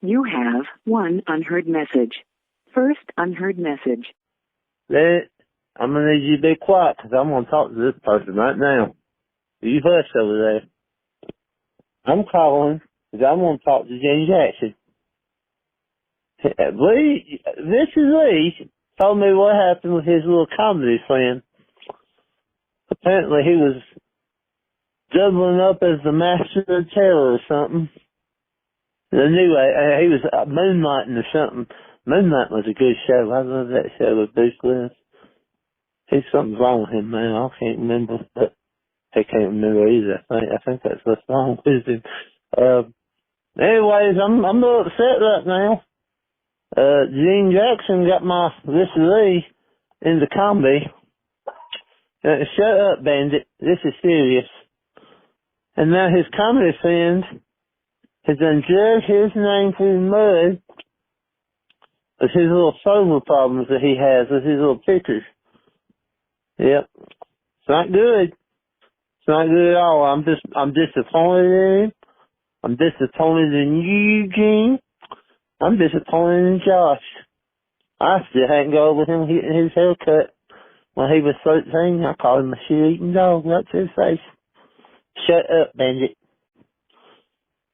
You have one unheard message. First unheard message. I'm going to need you to be quiet because I'm going to talk to this person right now. You hush over there. I'm calling because I'm going to talk to Jenny Jackson. Lee, this is Lee, told me what happened with his little comedy friend. Apparently he was doubling up as the master of terror or something. Anyway, he was moonlighting or something. Moonlight was a good show. I love that show with Bruce Willis. Something's wrong with him, man. I can't remember, but I can't remember either. I think that's what's wrong with him. Anyways, I'm a little upset right now. Gene Jackson got my This is Lee into comedy. Shut up, Bandit. This is serious. And now his comedy friend has done drug his name through the mud with his little solar problems that he has with his little pictures. Yep. It's not good. It's not good at all. I'm disappointed in him. I'm disappointed in you, Gene. I'm disappointed in Josh. I still hadn't got over him getting his hair cut when he was 13. I called him a shit-eating dog right to his face. Shut up, Bandit.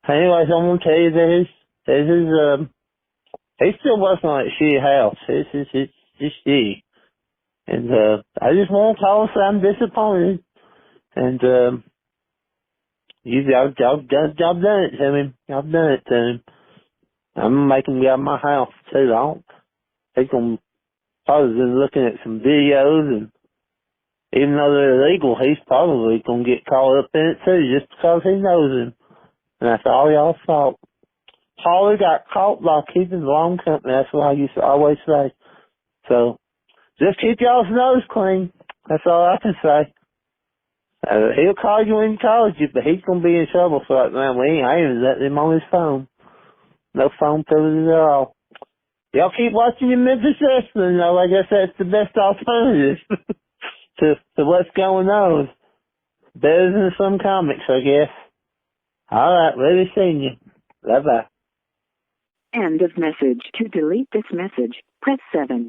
Anyways, I'm going to tell you that he's still working on that shitty house. It's just shitty. And, I just want to call and say I'm disappointed. And, y'all done it to him. Y'all done it to him. I'm going to make him get out of my house, too. He's going to probably been looking at some videos, and even though they're illegal, he's probably going to get caught up in it, too, just because he knows him. And that's all y'all's fault. Holly got caught by keeping the wrong company. That's what I used to always say. So, just keep y'all's nose clean. That's all I can say. He'll call you when he calls you, but he's going to be in trouble for it, man. I ain't even letting him on his phone. No phone privileges at all. Y'all keep watching your Memphis Wrestling, though. I guess that's the best alternative to what's going on. Better than some comics, I guess. All right, ready seeing you. Bye-bye. End of message. To delete this message, press 7.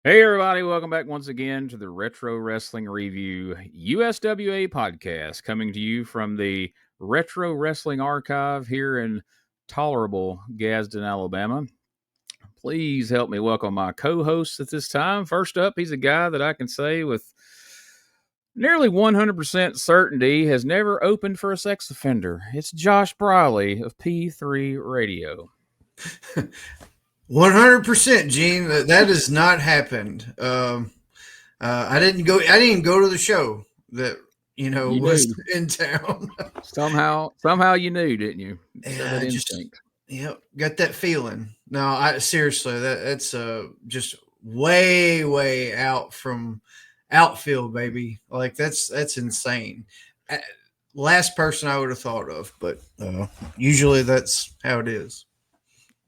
Hey everybody, welcome back once again to the Retro Wrestling Review USWA podcast, coming to you from the Retro Wrestling Archive here in tolerable Gadsden, Alabama. Please help me welcome my co-hosts at this time. First up, he's a guy that I can say with nearly 100% certainty has never opened for a sex offender. It's Josh Briley of P3 Radio. 100%, Gene. That has not happened. I didn't go to the show that was in town. somehow you knew, didn't you? Yeah, got that feeling. No, seriously, that's just way out from outfield, baby. Like that's insane. Last person I would have thought of, but usually that's how it is.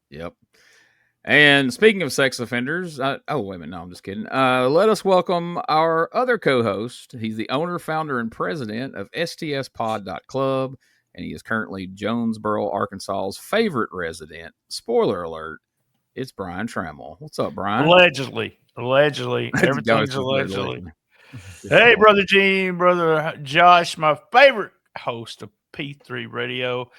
Yep. And speaking of sex offenders, wait a minute, no, I'm just kidding. Let us welcome our other co-host. He's the owner, founder, and president of STSpod.club, and he is currently Jonesboro, Arkansas's favorite resident. Spoiler alert, it's Brian Trammell. What's up, Brian? Allegedly. Everything's allegedly. Hey, Brother Gene, Brother Josh, my favorite host of P3 Radio.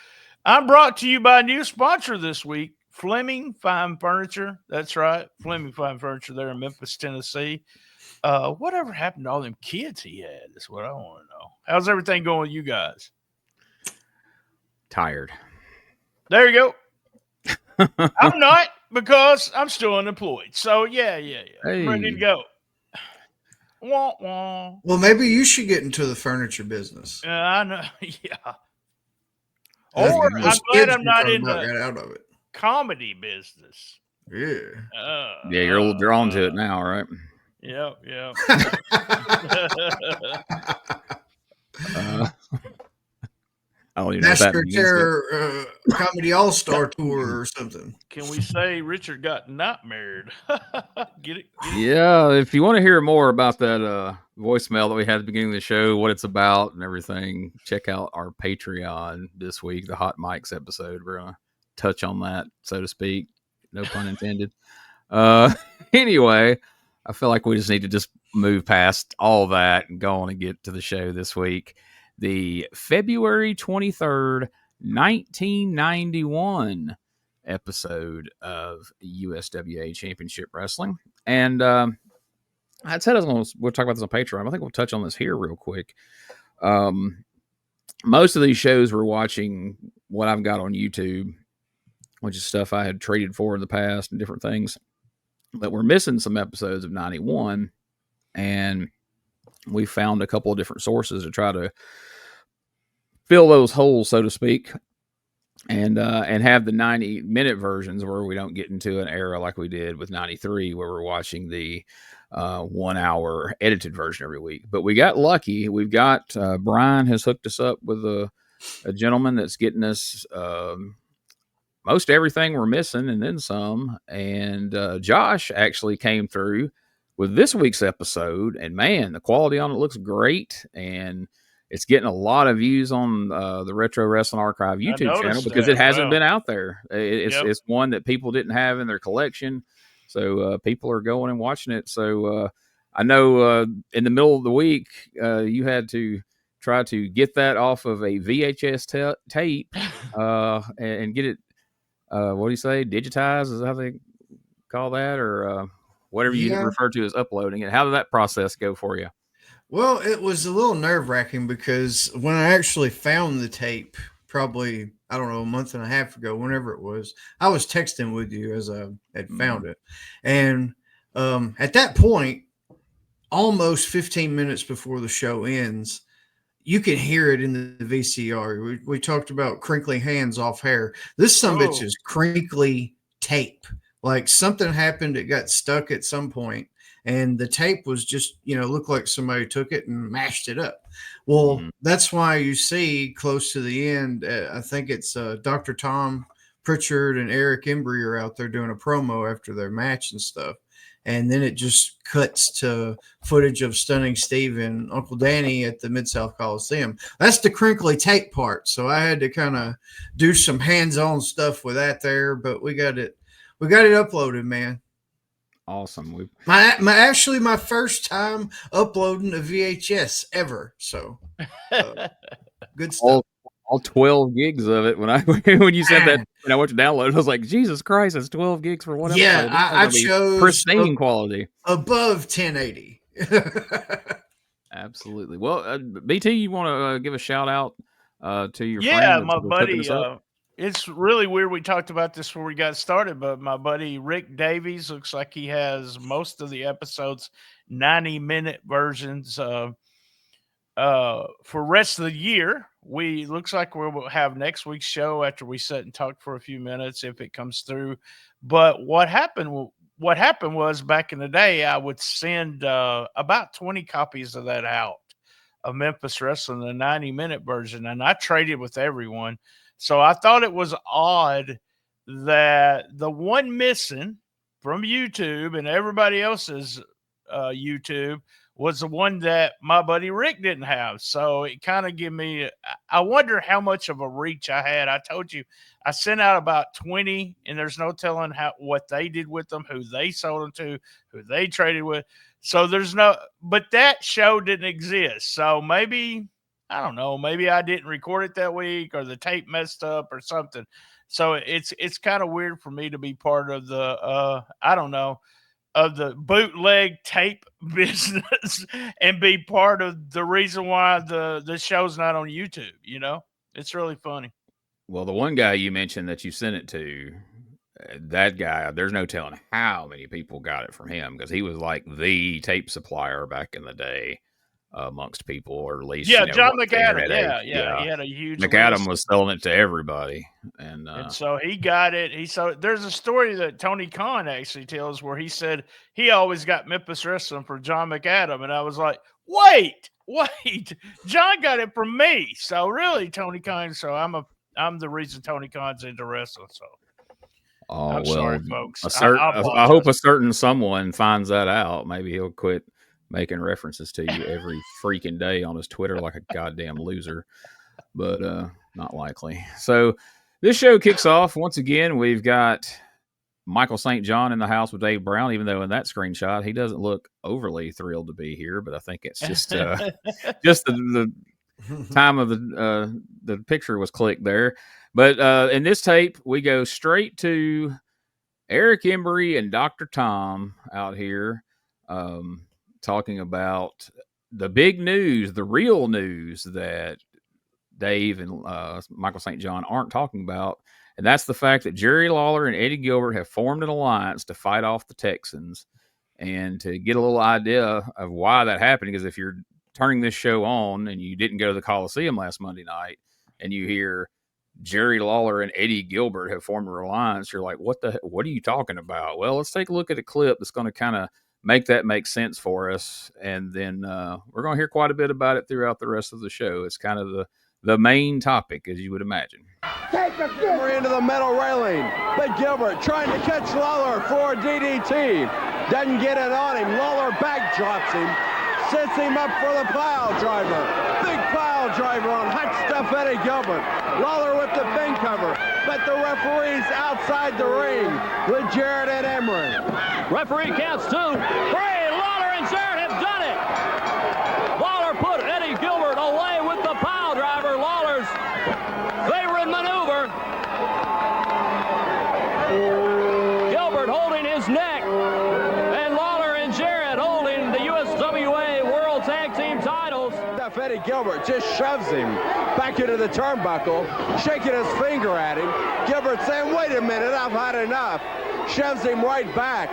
I'm brought to you by a new sponsor this week, Fleming Fine Furniture. That's right. Fleming Fine Furniture there in Memphis, Tennessee. Whatever happened to all them kids he had is what I want to know. How's everything going with you guys? Tired. There you go. I'm not, because I'm still unemployed. So, yeah. Hey. I'm ready to go. Wah, wah. Well, maybe you should get into the furniture business. I know. Yeah. Or I'm glad I'm not in the out of it. Comedy business. Yeah. Yeah, you're a little drawn to it now, right? Yep. I don't even know what that Master means. Terror Comedy All-Star Tour or something. Can we say Richard got not married? Get it? Yeah, if you want to hear more about that voicemail that we had at the beginning of the show, what it's about and everything, check out our Patreon this week, the Hot Mics episode. We're going to touch on that, so to speak. No pun intended. Anyway, I feel like we just need to just move past all that and go on and get to the show this week. The February 23rd, 1991 episode of USWA Championship Wrestling. And I said we'll talk about this on Patreon. I think we'll touch on this here real quick. Most of these shows we're watching what I've got on YouTube, which is stuff I had traded for in the past and different things. But we're missing some episodes of 91, and we found a couple of different sources to try to fill those holes, so to speak, and have the 90-minute versions where we don't get into an era like we did with 93, where we're watching the 1 hour edited version every week. But we got lucky. We've got Brian has hooked us up with a gentleman that's getting us most everything we're missing and then some. And Josh actually came through with this week's episode, and man, the quality on it looks great, and it's getting a lot of views on the Retro Wrestling Archive YouTube channel because it hasn't been out there. It's one that people didn't have in their collection, so people are going and watching it. So I know in the middle of the week you had to try to get that off of a VHS tape and get it. What do you say? Digitized is how they call that, or whatever you refer to as uploading it. How did that process go for you? Well, it was a little nerve-wracking because when I actually found the tape, probably, I don't know, a month and a half ago, whenever it was, I was texting with you as I had found it. And at that point, almost 15 minutes before the show ends, you can hear it in the VCR. We talked about crinkly hands off hair. This bitch is crinkly tape. Like something happened, it got stuck at some point, and the tape was just, looked like somebody took it and mashed it up. Well, that's why you see close to the end, I think it's Dr. Tom Prichard and Eric Embry are out there doing a promo after their match and stuff. And then it just cuts to footage of Stunning Steve and Uncle Danny at the Mid-South Coliseum. That's the crinkly tape part. So I had to kind of do some hands-on stuff with that there, but we got it uploaded, man. Awesome. My first time uploading a VHS ever. So good stuff. All 12 gigs of it. When you said that, when I went to download, I was like, Jesus Christ, it's 12 gigs for one episode. Yeah, I chose pristine quality. Above 1080. Absolutely. Well, BT, you want to give a shout out to your friend? Yeah, my buddy. It's really weird. We talked about this before we got started, but my buddy Rick Davies looks like he has most of the episodes 90-minute versions for rest of the year. Looks like we'll have next week's show after we sit and talk for a few minutes if it comes through. But what happened was back in the day, I would send about 20 copies of that out of Memphis Wrestling, the 90-minute version, and I traded with everyone. So I thought it was odd that the one missing from YouTube and everybody else's YouTube was the one that my buddy Rick didn't have. So it kind of gave me, I wonder how much of a reach I had. I told you I sent out about 20, and there's no telling what they did with them, who they sold them to, who they traded with. So but that show didn't exist. So maybe, I don't know, maybe I didn't record it that week or the tape messed up or something. So it's kind of weird for me to be part of the, I don't know, of the bootleg tape business and be part of the reason why the show's not on YouTube. It's really funny. Well, the one guy you mentioned that you sent it to, that guy, there's no telling how many people got it from him because he was like the tape supplier back in the day. amongst people, or at least John McAdam. Yeah, he had a huge McAdam list. was selling it to everybody, and so he got it. There's a story that Tony Khan actually tells where he said he always got Memphis Wrestling for John McAdam, and I was like, wait, John got it from me. So really, Tony Khan. So I'm the reason Tony Khan's into wrestling. So. I'm sorry, folks. I hope a certain someone finds that out. Maybe he'll quit making references to you every freaking day on his Twitter like a goddamn loser, but not likely. So this show kicks off once again. We've got Michael St. John in the house with Dave Brown, even though in that screenshot he doesn't look overly thrilled to be here, but I think it's just the time of the picture was clicked there. But in this tape, we go straight to Eric Embry and Dr. Tom out here talking about the big news, the real news that Dave and Michael St. John aren't talking about. And that's the fact that Jerry Lawler and Eddie Gilbert have formed an alliance to fight off the Texans. And to get a little idea of why that happened, because if you're turning this show on and you didn't go to the Coliseum last Monday night and you hear Jerry Lawler and Eddie Gilbert have formed an alliance, you're like, what are you talking about? Well, let's take a look at a clip that's going to kind of make that make sense for us. And then we're going to hear quite a bit about it throughout the rest of the show. It's kind of the main topic, as you would imagine. We're into the metal railing, but Gilbert trying to catch Lawler for a DDT. Doesn't get it on him. Lawler back drops him. Sets him up for the pile driver. Big pile driver on hot stuff Eddie Gilbert. Lawler with the fin cover, but the referee's outside the ring with Jarrett and Embry. Referee counts 2. 3. Lawler and Jarrett have done it. Lawler put Eddie Gilbert away with the pile driver. Lawler's favorite maneuver. Gilbert holding his neck. And Lawler and Jarrett holding the USWA World Tag Team titles. Eddie Gilbert just shoves him back into the turnbuckle, shaking his finger at him. Gilbert saying, wait a minute, I've had enough. Shoves him right back.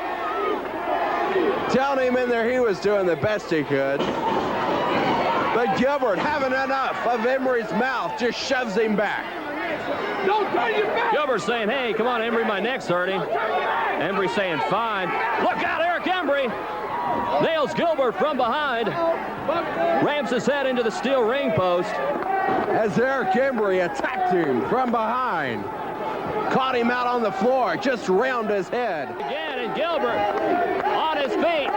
Telling him in there he was doing the best he could. But Gilbert, having enough of Embry's mouth, just shoves him back. Don't turn your back! Gilbert saying, hey, come on, Embry, my neck's hurting. Embry saying, fine. Look out, Eric Embry! Nails Gilbert from behind. Rams his head into the steel ring post. As Eric Embry attacked him from behind. Caught him out on the floor, just round his head. Again, and Gilbert on his feet,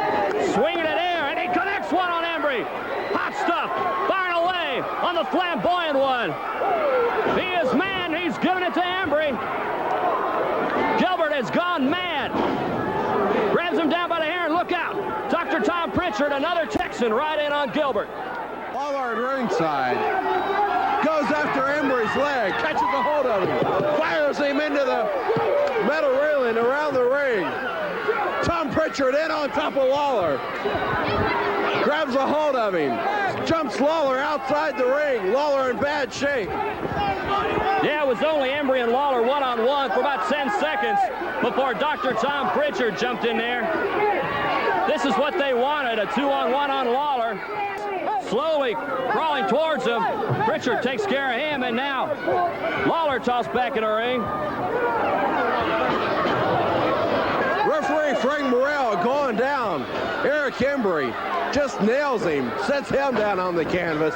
swinging it air, and he connects one on Embry. Hot stuff, firing away on the flamboyant one. He is man, he's giving it to Embry. Gilbert has gone mad. Grabs him down by the hair, and look out. Dr. Tom Prichard, another Texan, right in on Gilbert. Lawler at ringside. Goes after Embry's leg, catches a hold of him, fires him into the metal railing around the ring. Tom Prichard in on top of Lawler. Grabs a hold of him, jumps Lawler outside the ring. Lawler in bad shape. Yeah, it was only Embry and Lawler one-on-one for about 10 seconds before Dr. Tom Prichard jumped in there. This is what they wanted, a 2-on-1 on Lawler. Slowly crawling towards him. Prichard takes care of him, and now Lawler tossed back in the ring. Referee Frank Morrell going down. Eric Embry just nails him, sets him down on the canvas.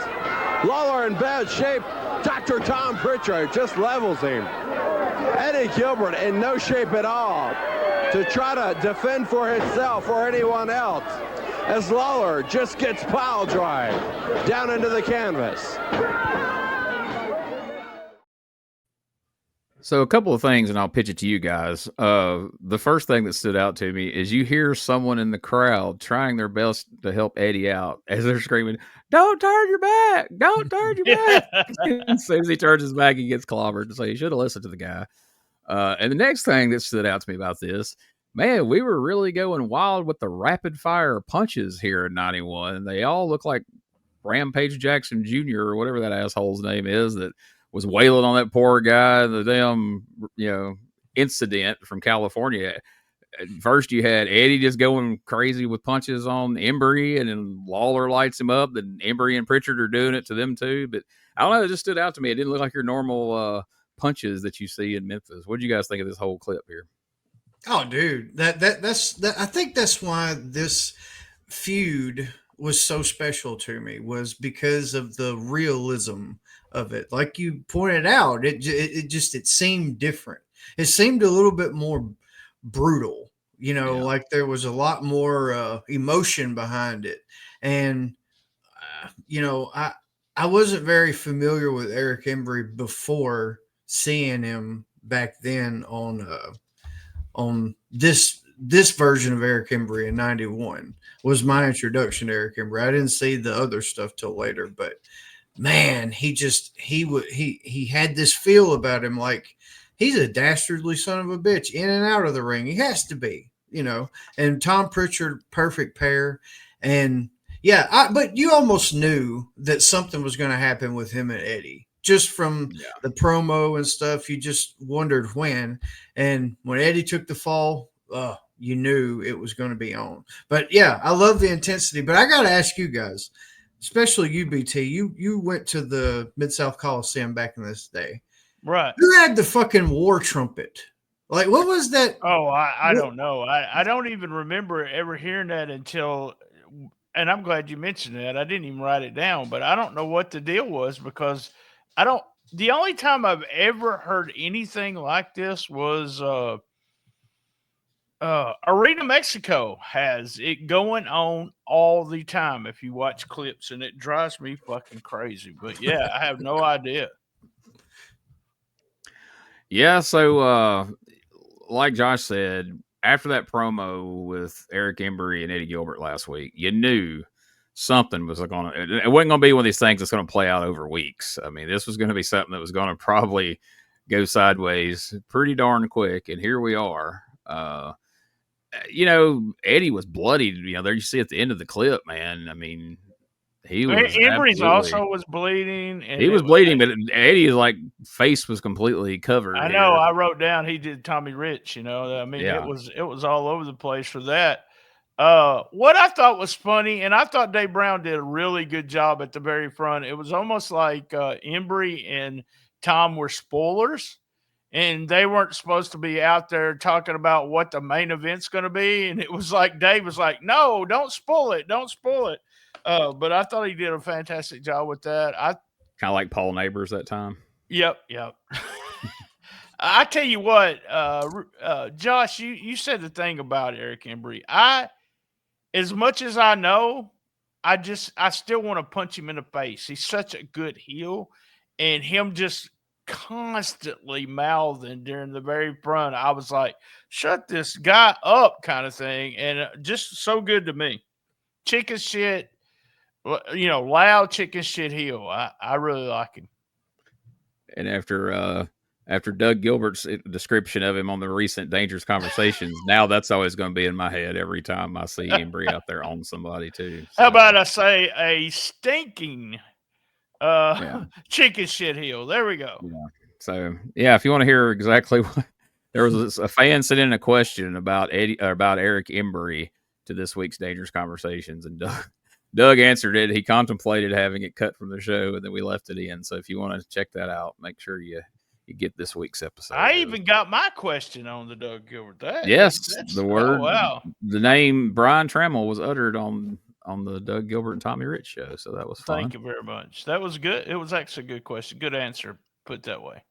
Lawler in bad shape. Dr. Tom Prichard just levels him. Eddie Gilbert in no shape at all to try to defend for himself or anyone else, as Lawler just gets pile drive down into the canvas. So a couple of things, and I'll pitch it to you guys. The first thing that stood out to me is you hear someone in the crowd trying their best to help Eddie out as they're screaming, "Don't turn your back! Don't turn your back!" As soon as he turns his back, he gets clobbered. So you should have listened to the guy. And the next thing that stood out to me about this, man, we were really going wild with the rapid fire punches here in 91. They all look like Rampage Jackson Jr. or whatever that asshole's name is that was wailing on that poor guy, the damn, incident from California. first you had Eddie just going crazy with punches on Embry, and then Lawler lights him up. Then Embry and Prichard are doing it to them too. But I don't know, it just stood out to me. It didn't look like your normal punches that you see in Memphis. What do you guys think of this whole clip here? Oh, dude, that's I think that's why this feud was so special to me, was because of the realism of it. Like you pointed out, it seemed different. It seemed a little bit more brutal, like there was a lot more emotion behind it. And I wasn't very familiar with Eric Embry before seeing him back then on this version of Eric Embry in '91 was my introduction to Eric Embry. I didn't see the other stuff till later, but man, he had this feel about him, like he's a dastardly son of a bitch in and out of the ring. He has to be, and Tom Prichard, perfect pair. And yeah, but you almost knew that something was going to happen with him and Eddie. Just from the promo and stuff, you just wondered when. And when Eddie took the fall, you knew it was going to be on. But yeah, I love the intensity. But I got to ask you guys, especially you, BT, you went to the Mid-South Coliseum back in this day. Right. Who had the fucking war trumpet? Like, what was that? Oh, I don't know. I don't even remember ever hearing that until, and I'm glad you mentioned that. I didn't even write it down, but I don't know what the deal was, because the only time I've ever heard anything like this was Arena Mexico has it going on all the time if you watch clips, and it drives me fucking crazy. But yeah, I have no idea. Yeah, so like Josh said, after that promo with Eric Embry and Eddie Gilbert last week, you knew something was going to. It wasn't going to be one of these things that's going to play out over weeks. I mean, this was going to be something that was going to probably go sideways pretty darn quick, and here we are. Eddie was bloodied. There you see at the end of the clip, man. I mean, he was. Embry's also was bleeding. And he was bleeding, but Eddie's face was completely covered. I know. I wrote down he did Tommy Rich. I mean, it was all over the place for that. What I thought was funny, and I thought Dave Brown did a really good job at the very front. It was almost like Embry and Tom were spoilers, and they weren't supposed to be out there talking about what the main event's going to be. And it was like Dave was like, "No, don't spoil it, don't spoil it." But I thought he did a fantastic job with that. I kind of like Paul Neighbors that time. Yep. I tell you what, Josh, you said the thing about Eric Embry. As much as I know, I still want to punch him in the face. He's such a good heel, and him just constantly mouthing during the very front. I was like, shut this guy up kind of thing. And just so good to me. Chicken shit, loud chicken shit heel. I really like him. And after Doug Gilbert's description of him on the recent Dangerous Conversations, now that's always going to be in my head every time I see Embry out there on somebody too. So. How about I say a stinking chicken shit heel? There we go. Yeah. So if you want to hear exactly what there was a fan sent in a question about Eric Embry to this week's Dangerous Conversations, and Doug answered it. He contemplated having it cut from the show, and then we left it in. So if you want to check that out, make sure you get this week's episode. I even got my question on the Doug Gilbert. The name Brian Trammell was uttered on the Doug Gilbert and Tommy Rich show. So that was fun. Thank you very much. That was good. It was actually a good question. Good answer, put that way.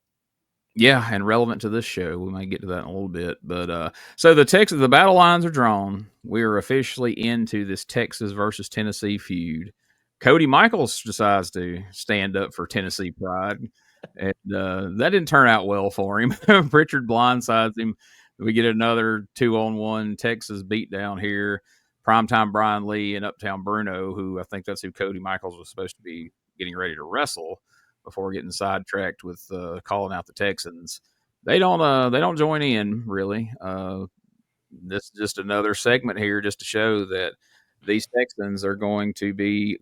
Yeah, and relevant to this show. We might get to that in a little bit. But so the battle lines are drawn. We are officially into this Texas versus Tennessee feud. Cody Michaels decides to stand up for Tennessee pride. And that didn't turn out well for him. Prichard blindsides him. We get another 2-on-1 Texas beatdown here. Primetime Brian Lee and Uptown Bruno, who I think that's who Cody Michaels was supposed to be getting ready to wrestle before getting sidetracked with calling out the Texans. They don't join in really. This is just another segment here just to show that these Texans are going to be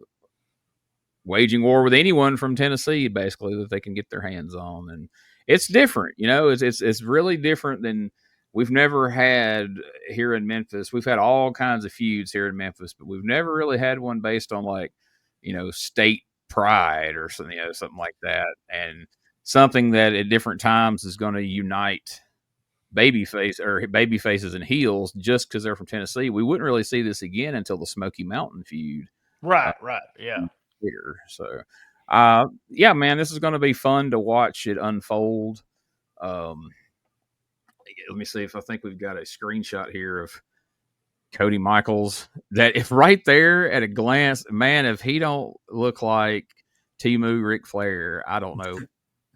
waging war with anyone from Tennessee, basically, that they can get their hands on. And it's different, it's really different than we've never had here in Memphis. We've had all kinds of feuds here in Memphis, but we've never really had one based on like, state pride or something, something like that. And something that at different times is going to unite baby faces and heels just because they're from Tennessee. We wouldn't really see this again until the Smoky Mountain feud. Right. Yeah. Here. So, yeah, man, this is going to be fun to watch it unfold. Let me see if I think we've got a screenshot here of Cody Michaels. That if right there at a glance, man, if he don't look like Timu Ric Flair, I don't know.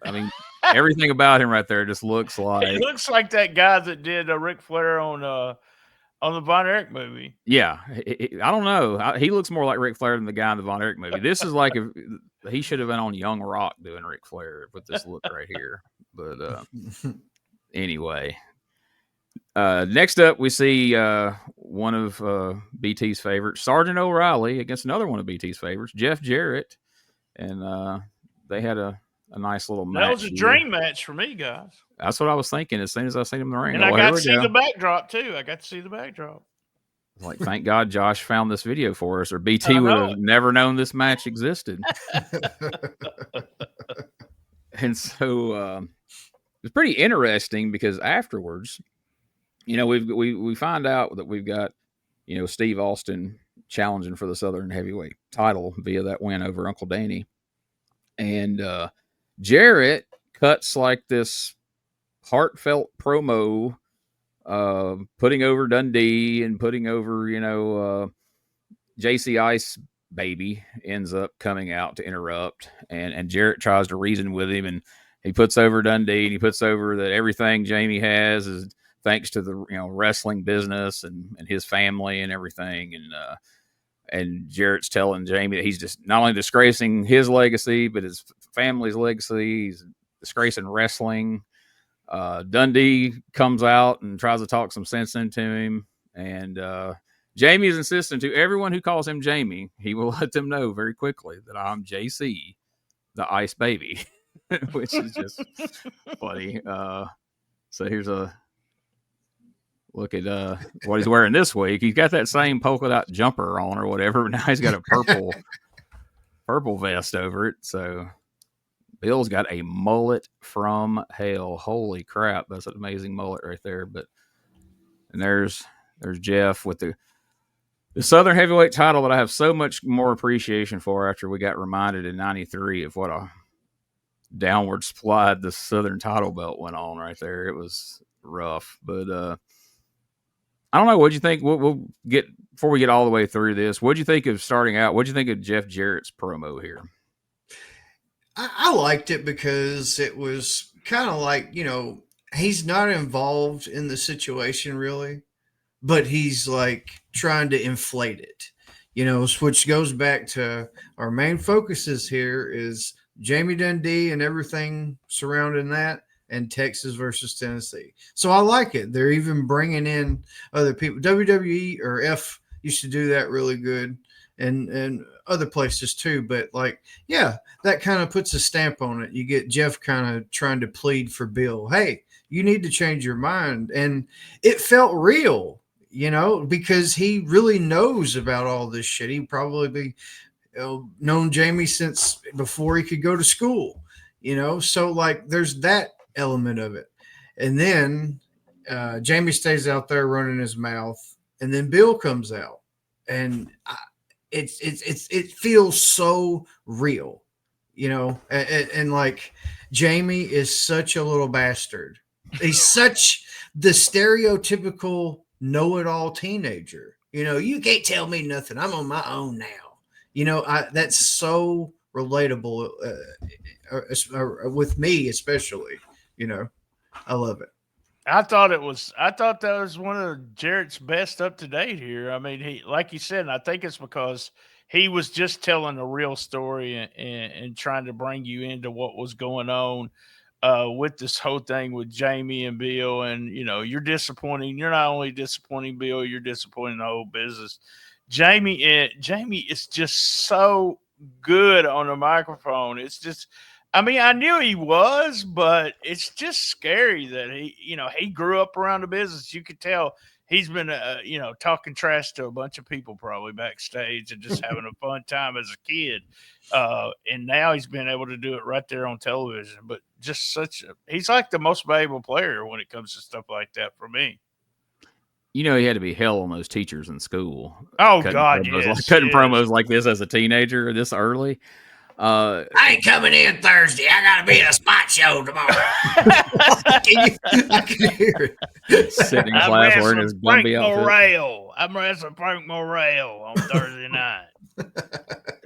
I mean, everything about him right there just looks like. He looks like that guy that did Ric Flair on the Von Erich movie. Yeah, I don't know. He looks more like Ric Flair than the guy in the Von Erich movie. This is like if he should have been on Young Rock doing Ric Flair with this look right here. But anyway, next up we see one of BT's favorites, Sergeant O'Reilly, against another one of BT's favorites, Jeff Jarrett, and they had a nice little match. That was a dream match for me, guys. That's what I was thinking as soon as I seen him in the ring. And I got to see the backdrop, too. Like, thank God Josh found this video for us, or BT would have never known this match existed. And so it's pretty interesting because afterwards, we find out that we've got, Steve Austin challenging for the Southern Heavyweight title via that win over Uncle Danny. And Jarrett cuts like this heartfelt promo, putting over Dundee and putting over, JC Ice baby ends up coming out to interrupt, and Jarrett tries to reason with him, and he puts over Dundee, and he puts over that everything Jamie has is thanks to the wrestling business and his family and everything, and Jarrett's telling Jamie that he's just not only disgracing his legacy but his family's legacy. He's disgracing wrestling. Dundee comes out and tries to talk some sense into him, and Jamie is insisting to everyone who calls him Jamie, he will let them know very quickly that I'm JC, the Ice Baby, which is just funny. So here's a look at what he's wearing this week. He's got that same polka dot jumper on or whatever, but now he's got a purple vest over it. So Bill's got a mullet from hell. Holy crap, that's an amazing mullet right there. And there's Jeff with the Southern Heavyweight title that I have so much more appreciation for after we got reminded in '93 of what a downward slide the Southern title belt went on right there. It was rough, but I don't know. What'd you think? We'll get before we get all the way through this. What'd you think of starting out? What'd you think of Jeff Jarrett's promo here? I liked it because it was kind of like, he's not involved in the situation really, but he's like trying to inflate it, which goes back to our main focuses here is Jamie Dundee and everything surrounding that, and Texas versus Tennessee. So I like it. They're even bringing in other people. WWE or F used to do that really good, and other places too. But that kind of puts a stamp on it. You get Jeff kind of trying to plead for Bill. Hey, you need to change your mind. And it felt real, because he really knows about all this shit. He probably known Jamie since before he could go to school, so like there's that element of it. And then Jamie stays out there running his mouth, and then Bill comes out, and it feels so real, and like Jamie is such a little bastard. He's such the stereotypical know-it-all teenager. You can't tell me nothing. I'm on my own now. That's so relatable with me, especially. I love it. I thought that was one of Jarrett's best up to date here. I mean, he, like you said, and I think it's because he was just telling a real story and trying to bring you into what was going on with this whole thing with Jamie and Bill. And, you're disappointing. You're not only disappointing Bill, you're disappointing the whole business. Jamie is just so good on the microphone. It's just, I mean, I knew he was, but it's just scary that he grew up around the business. You could tell he's been, talking trash to a bunch of people probably backstage and just having a fun time as a kid. And now he's been able to do it right there on television. But just he's like the most valuable player when it comes to stuff like that for me. He had to be hell on those teachers in school. Oh, God, cutting promos like this as a teenager this early. I ain't coming in Thursday. I gotta be at a spot show tomorrow. I can hear it. Sitting in class wearing his Gumby outfit. I'm wrestling Frank Morrell on Thursday night.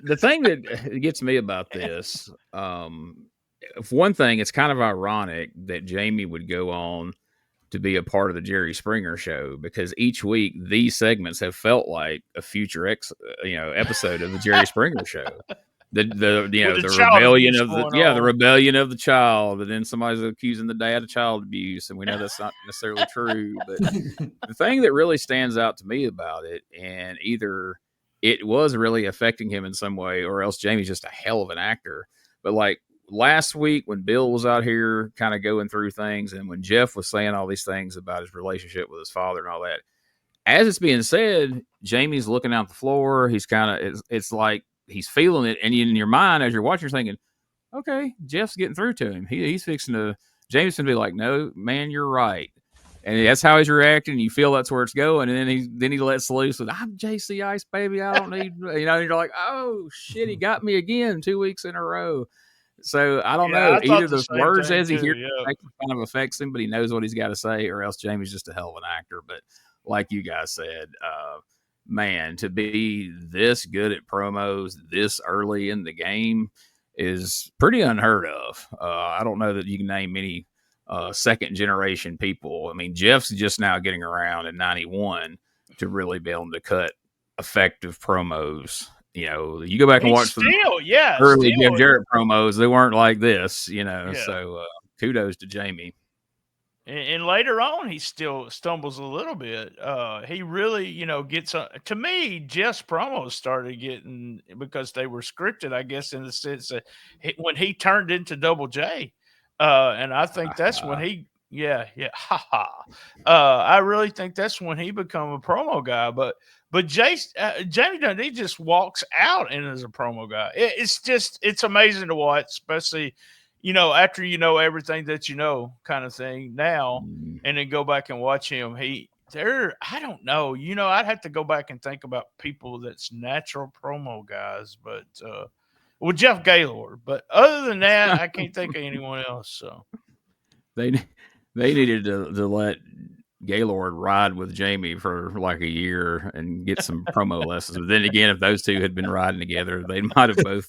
The thing that gets me about this, for one thing, it's kind of ironic that Jamie would go on to be a part of the Jerry Springer show, because each week these segments have felt like a future episode of the Jerry Springer show. The rebellion of the rebellion of the child, and then somebody's accusing the dad of child abuse, and we know that's not necessarily true. But the thing that really stands out to me about it, and either it was really affecting him in some way, or else Jamie's just a hell of an actor. But like last week when Bill was out here kind of going through things, and when Jeff was saying all these things about his relationship with his father and all that, as it's being said, Jamie's looking out the floor. He's kind of, it's like he's feeling it. And in your mind, as you're watching, you're thinking, okay, Jeff's getting through to him. He's fixing to, Jamie's going to be like, no, man, you're right. And that's how he's reacting. You feel that's where it's going. And then he lets loose with, I'm JC Ice, baby. I don't need, and you're like, oh shit, he got me again 2 weeks in a row. So I don't know. Either the words as he hears kind of affects him, but he knows what he's got to say, or else Jamie's just a hell of an actor. But like you guys said, man, to be this good at promos this early in the game is pretty unheard of. I don't know that you can name many second generation people. I mean, Jeff's just now getting around in 91 to really be able to cut effective promos. You go back and watch some early Jeff Jarrett promos. They weren't like this, so kudos to Jamie. And later on, he still stumbles a little bit. He really, gets to me, Jeff's promos started getting, because they were scripted, I guess, in the sense that when he turned into Double J. And I think that's when he, I really think that's when he become a promo guy. But Jamie Dundee just walks out and is a promo guy. It's amazing to watch, especially, after everything that kind of thing now, and then go back and watch him. I don't know. I'd have to go back and think about people that's natural promo guys, but Jeff Gaylord. But other than that, I can't think of anyone else. So they needed to let Gaylord ride with Jamie for like a year and get some promo lessons. But then again, if those two had been riding together, they might have both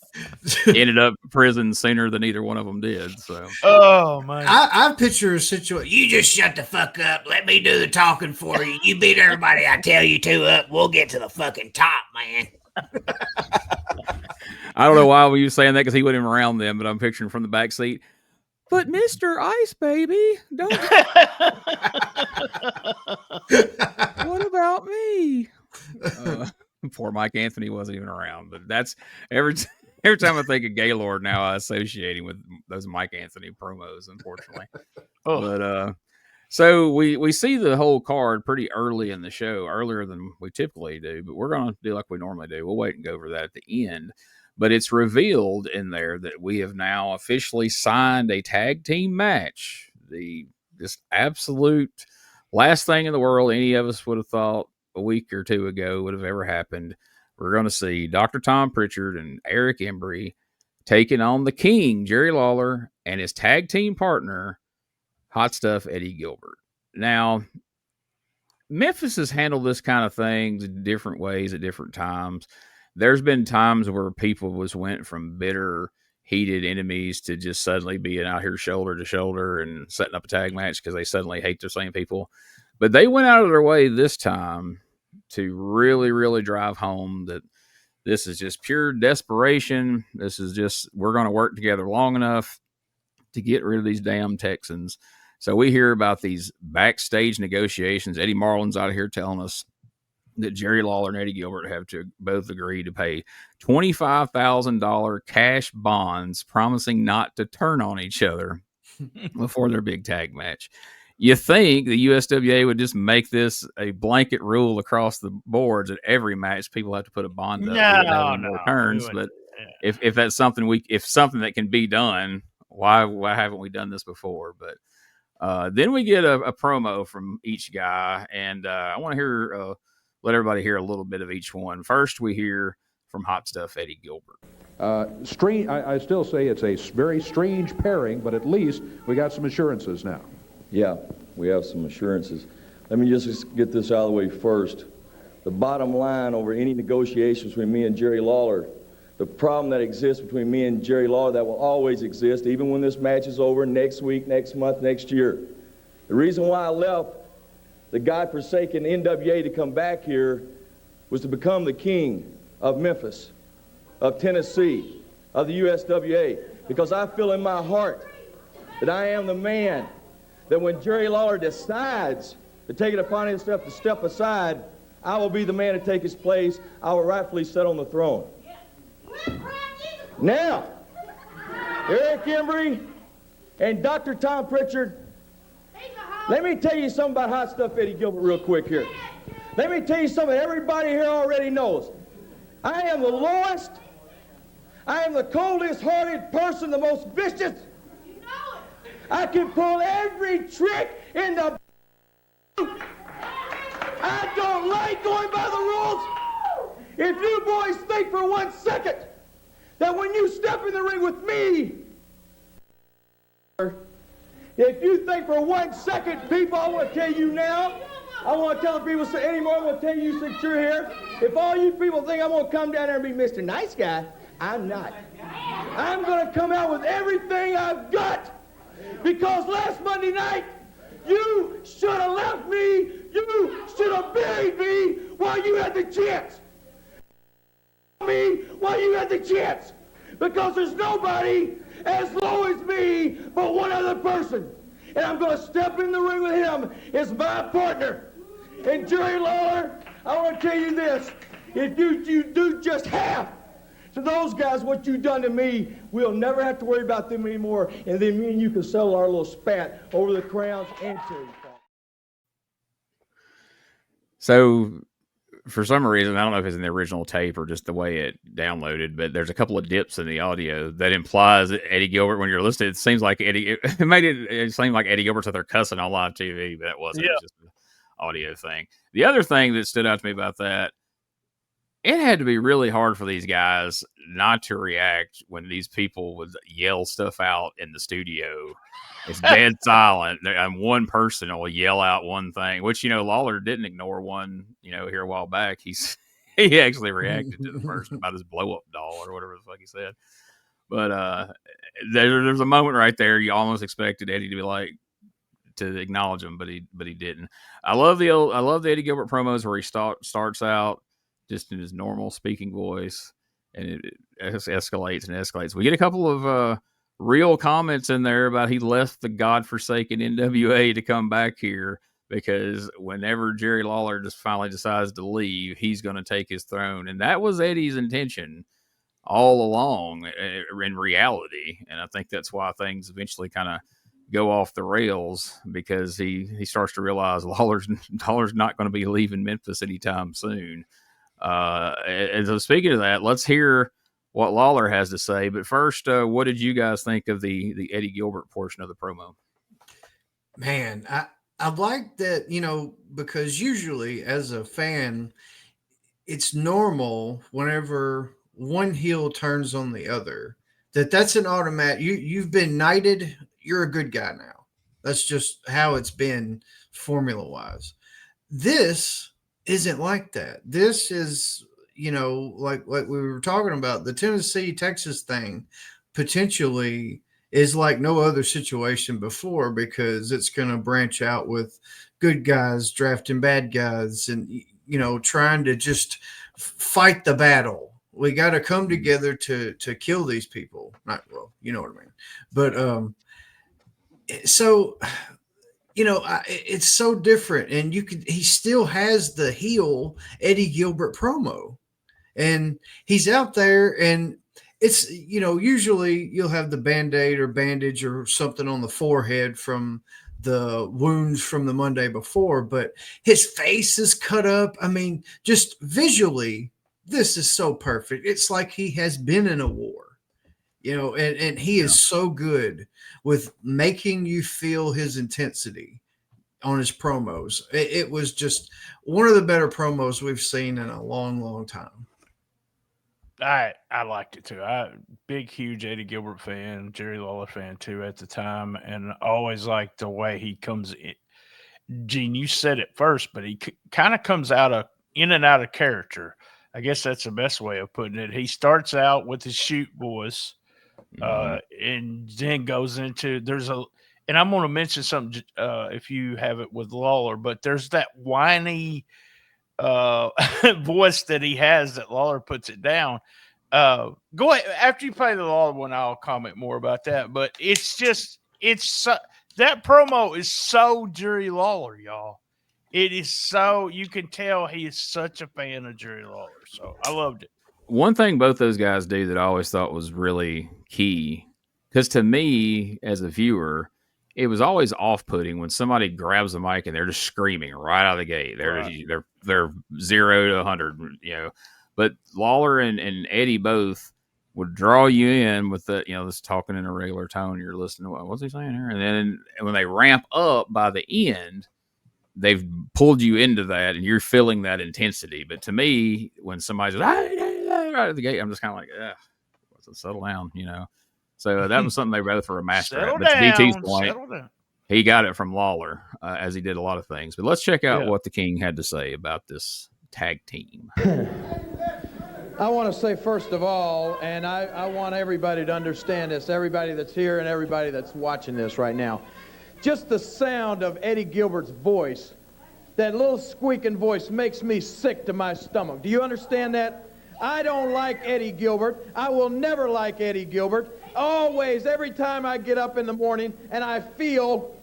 ended up in prison sooner than either one of them did. So, oh man, I picture a situation. You just shut the fuck up. Let me do the talking for you. You beat everybody I tell you to up. We'll get to the fucking top, man. I don't know why we were saying that, because he wasn't even around them, but I'm picturing from the back seat. But Mr. Ice, baby, don't. What about me? Poor Mike Anthony wasn't even around, but that's every time I think of Gaylord now, I associate him with those Mike Anthony promos, unfortunately. But so we see the whole card pretty early in the show, earlier than we typically do, but we're going to do like we normally do. We'll wait and go over that at the end. But it's revealed in there that we have now officially signed a tag team match. This absolute last thing in the world any of us would have thought a week or two ago would have ever happened. We're going to see Dr. Tom Prichard and Eric Embry taking on the King, Jerry Lawler, and his tag team partner, Hot Stuff Eddie Gilbert. Now, Memphis has handled this kind of thing in different ways at different times. There's been times where people went from bitter, heated enemies to just suddenly being out here shoulder to shoulder and setting up a tag match because they suddenly hate the same people. But they went out of their way this time to really, really drive home that this is just pure desperation. This is just, we're going to work together long enough to get rid of these damn Texans. So we hear about these backstage negotiations. Eddie Marlin's out here telling us that Jerry Lawler and Eddie Gilbert have to both agree to pay $25,000 cash bonds, promising not to turn on each other before their big tag match. You think the USWA would just make this a blanket rule across the boards at every match? People have to put a bond up. No, more turns. But if that's something that can be done, why haven't we done this before? But then we get a promo from each guy, and I want to let everybody hear a little bit of each one. First, we hear from Hot Stuff Eddie Gilbert. I still say it's a very strange pairing, but at least we got some assurances now. Yeah, we have some assurances. Let me just get this out of the way first. The bottom line over any negotiations between me and Jerry Lawler, the problem that exists between me and Jerry Lawler that will always exist, even when this match is over next week, next month, next year. The reason why I left the godforsaken NWA to come back here was to become the king of Memphis, of Tennessee, of the USWA, because I feel in my heart that I am the man that when Jerry Lawler decides to take it upon himself to step aside, I will be the man to take his place. I will rightfully sit on the throne. Now, Eric Embry and Dr. Tom Prichard, let me tell you something about Hot Stuff Eddie Gilbert real quick here. Let me tell you something everybody here already knows. I am the lowest, I am the coldest-hearted person, the most vicious. I can pull every trick in the I don't like going by the rules. If you boys think for 1 second that when you step in the ring with me, if you think for 1 second, people, I want to tell you now, I want to tell the people anymore, I want to tell you since you're here, if all you people think I'm going to come down there and be Mr. Nice Guy, I'm not. I'm going to come out with everything I've got. Because last Monday night, you should have left me, you should have buried me while you had the chance. Because there's nobody as low as me but one other person. And I'm going to step in the ring with him as my partner. And Jerry Lawler, I want to tell you this. If you do just half to those guys what you've done to me, we'll never have to worry about them anymore. And then me and you can settle our little spat over the crowns and cherry. So, for some reason, I don't know if it's in the original tape or just the way it downloaded, but there's a couple of dips in the audio that implies that Eddie Gilbert, when you're listening, it seems like it made it seem like Eddie Gilbert's out there cussing on live TV, but that wasn't. Yeah. It was just an audio thing. The other thing that stood out to me about that, it had to be really hard for these guys not to react when these people would yell stuff out in the studio. It's dead silent. And one person will yell out one thing, which, Lawler didn't ignore one, here a while back. He actually reacted to the person about his blow-up doll or whatever the fuck he said. But there's a moment right there you almost expected Eddie to be like, to acknowledge him, but he didn't. I love the Eddie Gilbert promos where he starts out just in his normal speaking voice, and it escalates and escalates. We get a couple of real comments in there about he left the godforsaken NWA to come back here because whenever Jerry Lawler just finally decides to leave, he's going to take his throne. And that was Eddie's intention all along in reality. And I think that's why things eventually kind of go off the rails, because he starts to realize Lawler's not going to be leaving Memphis anytime soon. And so speaking of that, let's hear what Lawler has to say. But first, what did you guys think of the Eddie Gilbert portion of the promo? Man, I like that, because usually as a fan, it's normal whenever one heel turns on the other, that's an automatic. You've been knighted. You're a good guy now. That's just how it's been formula-wise. This isn't like that. This is, like we were talking about, the Tennessee, Texas thing potentially is like no other situation before, because it's going to branch out with good guys drafting bad guys and, trying to just fight the battle. We got to come together to kill these people. Not, well, you know what I mean. But so it's so different, and he still has the heel Eddie Gilbert promo, and he's out there, and it's, usually you'll have the Band-Aid or bandage or something on the forehead from the wounds from the Monday before, but his face is cut up. I mean, just visually, this is so perfect. It's like he has been in a war. And he is so good with making you feel his intensity on his promos. It was just one of the better promos we've seen in a long, long time. I liked it too. Big, huge Eddie Gilbert fan, Jerry Lawler fan too at the time, and I always liked the way he comes in. Gene, you said it first, but he kind of comes in and out of character. I guess that's the best way of putting it. He starts out with his shoot voice. And then goes into and I'm going to mention something if you have it with Lawler, but there's that whiny voice that he has that Lawler puts it down. Go ahead after you play the Lawler one, I'll comment more about that. But that promo is so Jerry Lawler, y'all. It is so, you can tell he is such a fan of Jerry Lawler. So I loved it. One thing both those guys do that I always thought was really key, because to me as a viewer, it was always off-putting when somebody grabs the mic and they're just screaming right out of the gate. They're 0 to 100, But Lawler and Eddie both would draw you in with the, this talking in a regular tone. You're listening to what's he saying here, and then when they ramp up by the end, they've pulled you into that, and you're feeling that intensity. But to me, when somebody's right at the gate, I'm just kind of like, let's settle down, So that was something they both were a master at. But to DT's point, he got it from Lawler, as he did a lot of things. But let's check out what the King had to say about this tag team. I want to say, first of all, and I want everybody to understand this, everybody that's here and everybody that's watching this right now, just the sound of Eddie Gilbert's voice, that little squeaking voice, makes me sick to my stomach. Do you understand that? I don't like Eddie Gilbert. I will never like Eddie Gilbert. Always, every time I get up in the morning and I feel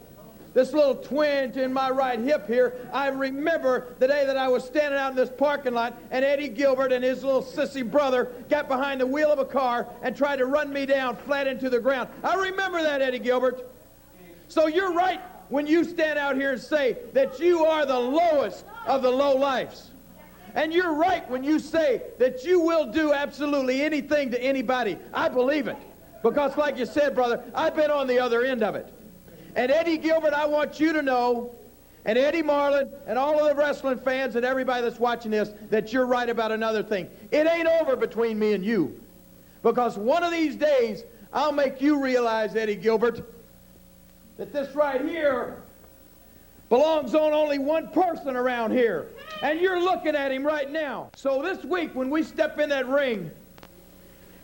this little twinge in my right hip here, I remember the day that I was standing out in this parking lot and Eddie Gilbert and his little sissy brother got behind the wheel of a car and tried to run me down flat into the ground. I remember that, Eddie Gilbert. So you're right when you stand out here and say that you are the lowest of the low lifes. And you're right when you say that you will do absolutely anything to anybody. I believe it. Because like you said, brother, I've been on the other end of it. And Eddie Gilbert, I want you to know, and Eddie Marlin, and all of the wrestling fans and everybody that's watching this, that you're right about another thing. It ain't over between me and you. Because one of these days, I'll make you realize, Eddie Gilbert, that this right here belongs on only one person around here. And you're looking at him right now. So this week, when we step in that ring,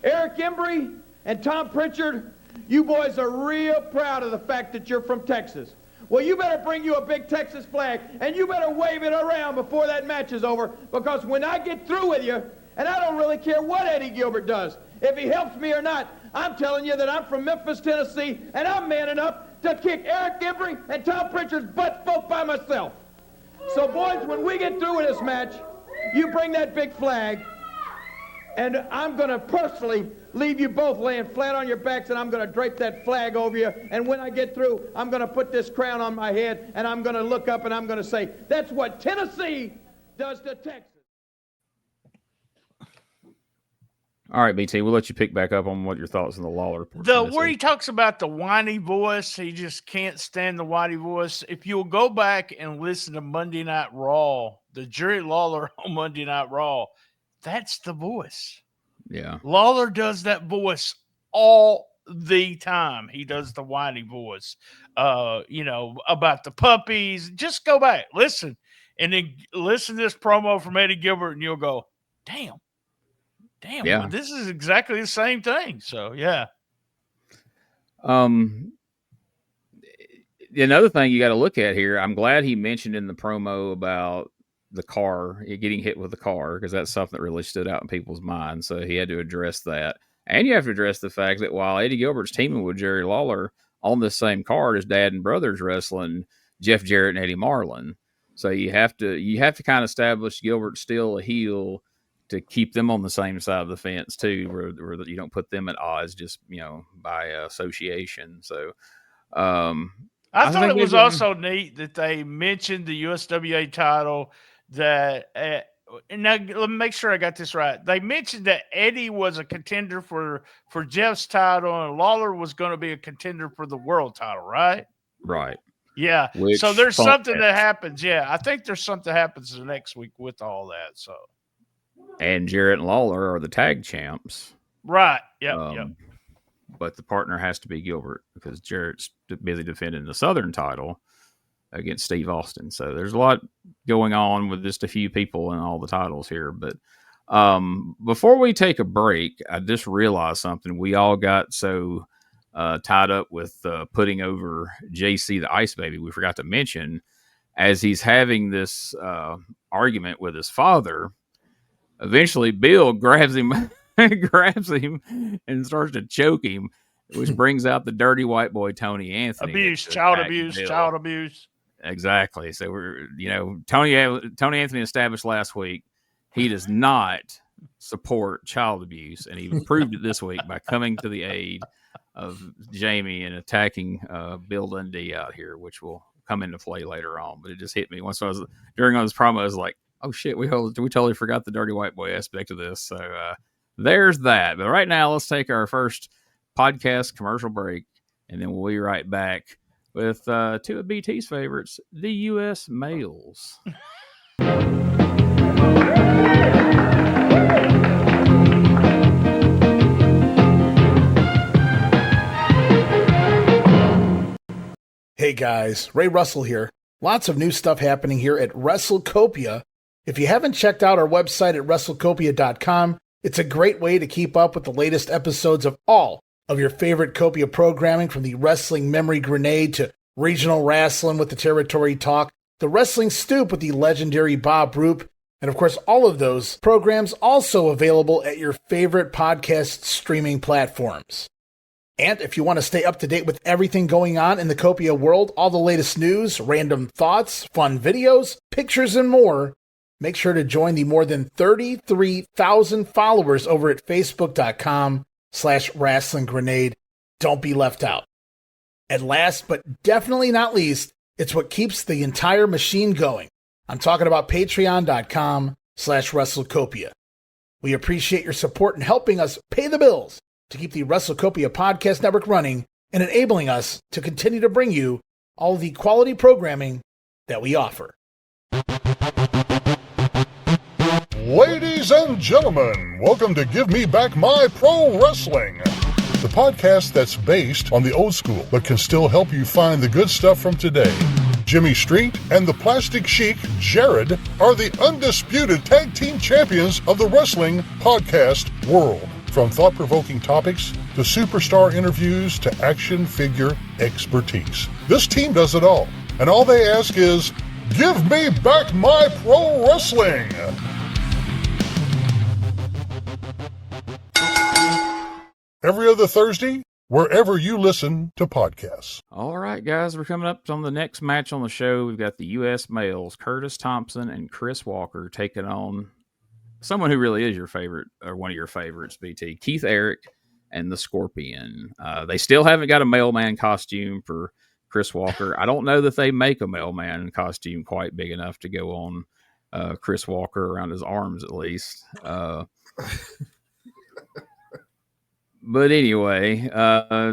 Eric Embry and Tom Prichard, you boys are real proud of the fact that you're from Texas. Well, you better bring you a big Texas flag, and you better wave it around before that match is over, because when I get through with you, and I don't really care what Eddie Gilbert does, if he helps me or not, I'm telling you that I'm from Memphis, Tennessee, and I'm man enough to kick Eric Embry and Tom Prichard's butts both by myself. So, boys, when we get through with this match, you bring that big flag, and I'm going to personally leave you both laying flat on your backs, and I'm going to drape that flag over you. And when I get through, I'm going to put this crown on my head, and I'm going to look up, and I'm going to say, that's what Tennessee does to Texas. All right, BT, we'll let you pick back up on what your thoughts on the Lawler. Where he talks about the whiny voice, he just can't stand the whiny voice. If you'll go back and listen to Monday Night Raw, the Jerry Lawler on Monday Night Raw, that's the voice. Yeah. Lawler does that voice all the time. He does the whiny voice, about the puppies. Just go back, listen, and then listen to this promo from Eddie Gilbert, and you'll go, damn, yeah. Well, this is exactly the same thing. So, yeah. Another thing you got to look at here, I'm glad he mentioned in the promo about the car, getting hit with the car, because that's something that really stood out in people's minds. So he had to address that. And you have to address the fact that while Eddie Gilbert's teaming with Jerry Lawler on this same card as Dad and Brothers Wrestling, Jeff Jarrett and Eddie Marlin. So you have to kind of establish Gilbert still a heel to keep them on the same side of the fence too, where you don't put them at odds just by association. So I thought it was also neat that they mentioned the USWA title. That now let me make sure I got this right. They mentioned that Eddie was a contender for Jeff's title, and Lawler was going to be a contender for the world title, right? Right. Yeah. So there's something that happens. Yeah, I think there's something that happens the next week with all that. So. And Jarrett and Lawler are the tag champs. Right. Yep. But the partner has to be Gilbert because Jarrett's busy defending the Southern title against Steve Austin. So there's a lot going on with just a few people and all the titles here. But before we take a break, I just realized something. We all got so tied up with putting over JC the Ice Baby. We forgot to mention as he's having this argument with his father, eventually Bill grabs him and starts to choke him, which brings out the dirty white boy Tony Anthony. Child abuse. Exactly. So we're Tony Anthony established last week he does not support child abuse, and he proved it this week by coming to the aid of Jamie and attacking Bill Dundee out here, which will come into play later on. But it just hit me once I was during this promo. I was like, oh shit, we totally forgot the dirty white boy aspect of this. So there's that. But right now, let's take our first podcast commercial break, and then we'll be right back with two of BT's favorites, the U.S. males. Hey guys, Ray Russell here. Lots of new stuff happening here at WrestleCopia. If you haven't checked out our website at WrestleCopia.com, it's a great way to keep up with the latest episodes of all of your favorite Copia programming, from the Wrestling Memory Grenade to Regional Wrestling with the Territory Talk, the Wrestling Stoop with the legendary Bob Roop, and of course all of those programs also available at your favorite podcast streaming platforms. And if you want to stay up to date with everything going on in the Copia world, all the latest news, random thoughts, fun videos, pictures, and more, make sure to join the more than 33,000 followers over at Facebook.com/Wrestling Grenade. Don't be left out. And last but definitely not least, it's what keeps the entire machine going. I'm talking about Patreon.com/WrestleCopia. We appreciate your support in helping us pay the bills to keep the WrestleCopia podcast network running and enabling us to continue to bring you all the quality programming that we offer. Ladies and gentlemen, welcome to Give Me Back My Pro Wrestling, the podcast that's based on the old school but can still help you find the good stuff from today. Jimmy Street and the Plastic Sheik, Jarrett, are the undisputed tag team champions of the wrestling podcast world. From thought-provoking topics to superstar interviews to action figure expertise. This team does it all, and all they ask is, give me back my pro wrestling! Every other Thursday, wherever you listen to podcasts. All right, guys, we're coming up on the next match on the show. We've got the U.S. males, Curtis Thompson and Chris Walker, taking on someone who really is your favorite, or one of your favorites, BT, Keith Eric and the Scorpion. They still haven't got a mailman costume for Chris Walker. I don't know that they make a mailman costume quite big enough to go on Chris Walker around his arms, at least. But anyway,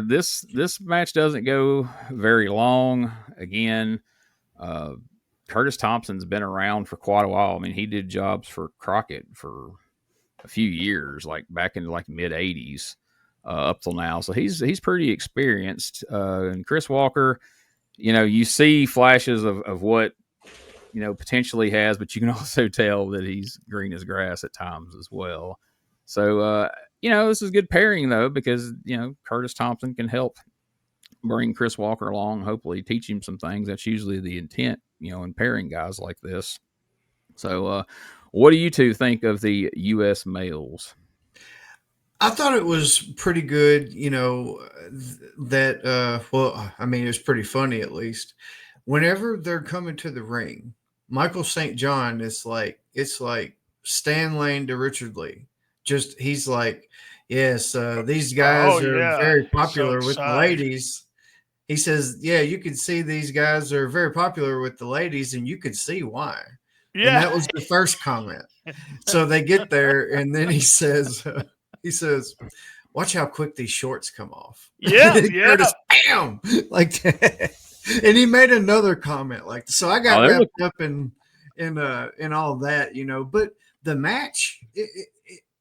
this match doesn't go very long. Again, Curtis Thompson's been around for quite a while. I mean, he did jobs for Crockett for a few years, like back in like mid '80s up till now. So he's pretty experienced. And Chris Walker, you see flashes of what potentially has, but you can also tell that he's green as grass at times as well. So this is good pairing though, because Curtis Thompson can help bring Chris Walker along, hopefully teach him some things. That's usually the intent, in pairing guys like this. So what do you two think of the U.S. males? I thought it was pretty good, it was pretty funny at least. whenever they're coming to the ring, Michael St. John is like, it's like Stan Lane to Richard Lee. Just, he's like, yes, these guys are very popular with the ladies. He says, yeah, you can see these guys are very popular with the ladies, and you can see why. Yeah. And that was the first comment. So they get there, and then he says, watch how quick these shorts come off. Yeah, yeah. Curtis, bam! Like that. And he made another comment like, so I got wrapped up in all that, you know, but the match,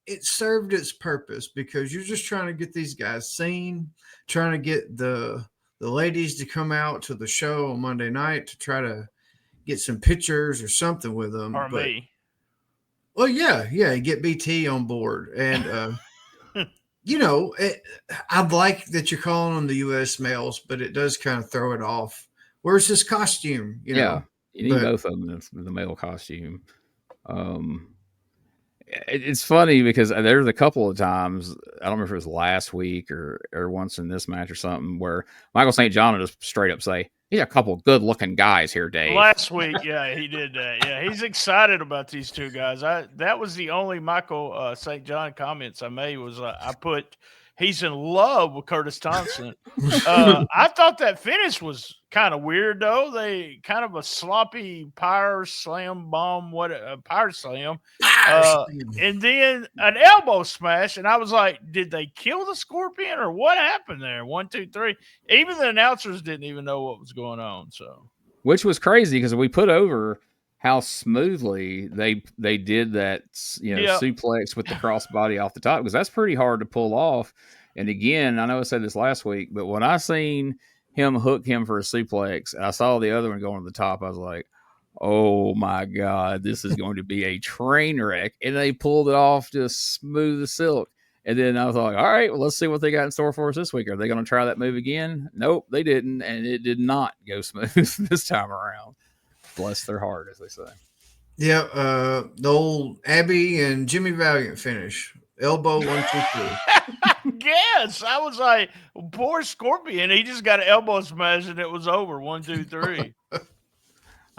it served its purpose because you're just trying to get these guys seen, trying to get the ladies to come out to the show on Monday night to try to get some pictures or something with them. Or me. Well, yeah, get BT on board. And, you know, I like that you're calling them the U.S. males, but it does kind of throw it off. Where's his costume? You know? You need both of them, the male costume. It's funny because there's a couple of times, I don't remember if it was last week or once in this match or something, where Michael St. John will just straight up say, he's a couple good-looking guys here, Dave. Last week, yeah, he did that. Yeah, he's excited about these two guys. That was the only Michael St. John comments I made was I put, he's in love with Curtis Thompson. I thought that finish was kind of weird, though. They kind of a sloppy power slam bomb, power slam. And then an elbow smash. And I was like, did they kill the Scorpion or what happened there? 1, 2, 3. Even the announcers didn't even know what was going on. So, which was crazy because we put over how smoothly they did that, you know, suplex with the crossbody off the top, because that's pretty hard to pull off. And again, I know I said this last week, but when I seen him hook him for a suplex, and I saw the other one going to the top, I was like, oh my God, this is going to be a train wreck. And they pulled it off just smooth as silk. And then I was like, all right, well, let's see what they got in store for us this week. Are they going to try that move again? Nope, they didn't. And it did not go smooth this time around. Bless their heart, as they say. Yeah, the old Abby and Jimmy Valiant finish. Elbow 1, 2, 3. Yes, I was like, poor Scorpion. He just got an elbow smash and it was over. 1, 2, 3.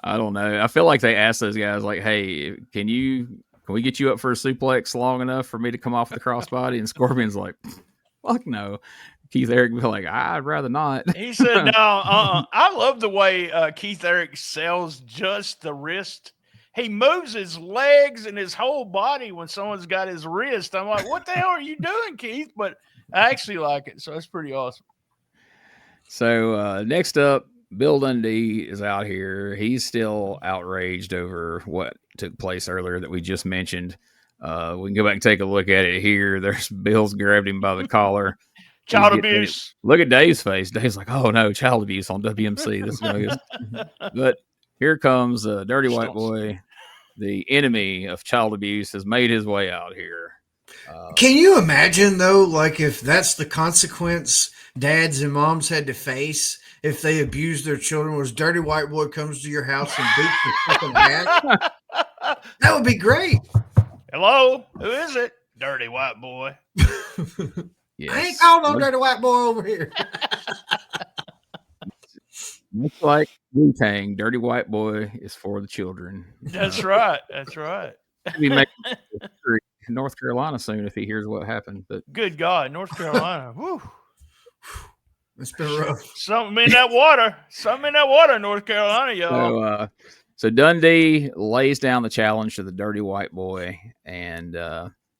I don't know. I feel like they asked those guys, like, hey, can we get you up for a suplex long enough for me to come off the crossbody? And Scorpion's like, fuck no. Keith Eric be like, I'd rather not. He said, no, I love the way Keith Eric sells just the wrist. He moves his legs and his whole body when someone's got his wrist. I'm like, what the hell are you doing, Keith? But I actually like it, so it's pretty awesome. So next up, Bill Dundee is out here. He's still outraged over what took place earlier that we just mentioned. We can go back and take a look at it here. There's Bill's grabbed him by the collar. Child abuse. Look at Dave's face. Dave's like, oh no, child abuse on WMC. This is gonna get... But here comes Dirty White Boy. The enemy of child abuse has made his way out here. Can you imagine, though, like if that's the consequence dads and moms had to face if they abused their children, was Dirty White Boy comes to your house and beats your fucking back? That would be great. Hello? Who is it? Dirty White Boy. Yes. I ain't called no Dirty White Boy over here. Looks like Wu-Tang, Dirty White Boy is for the children. That's right. That's right. Maybe make North Carolina soon if he hears what happened. But good God, North Carolina. Woo. It's been rough. Something in that water. Something in that water, North Carolina, y'all. So Dundee lays down the challenge to the Dirty White Boy, and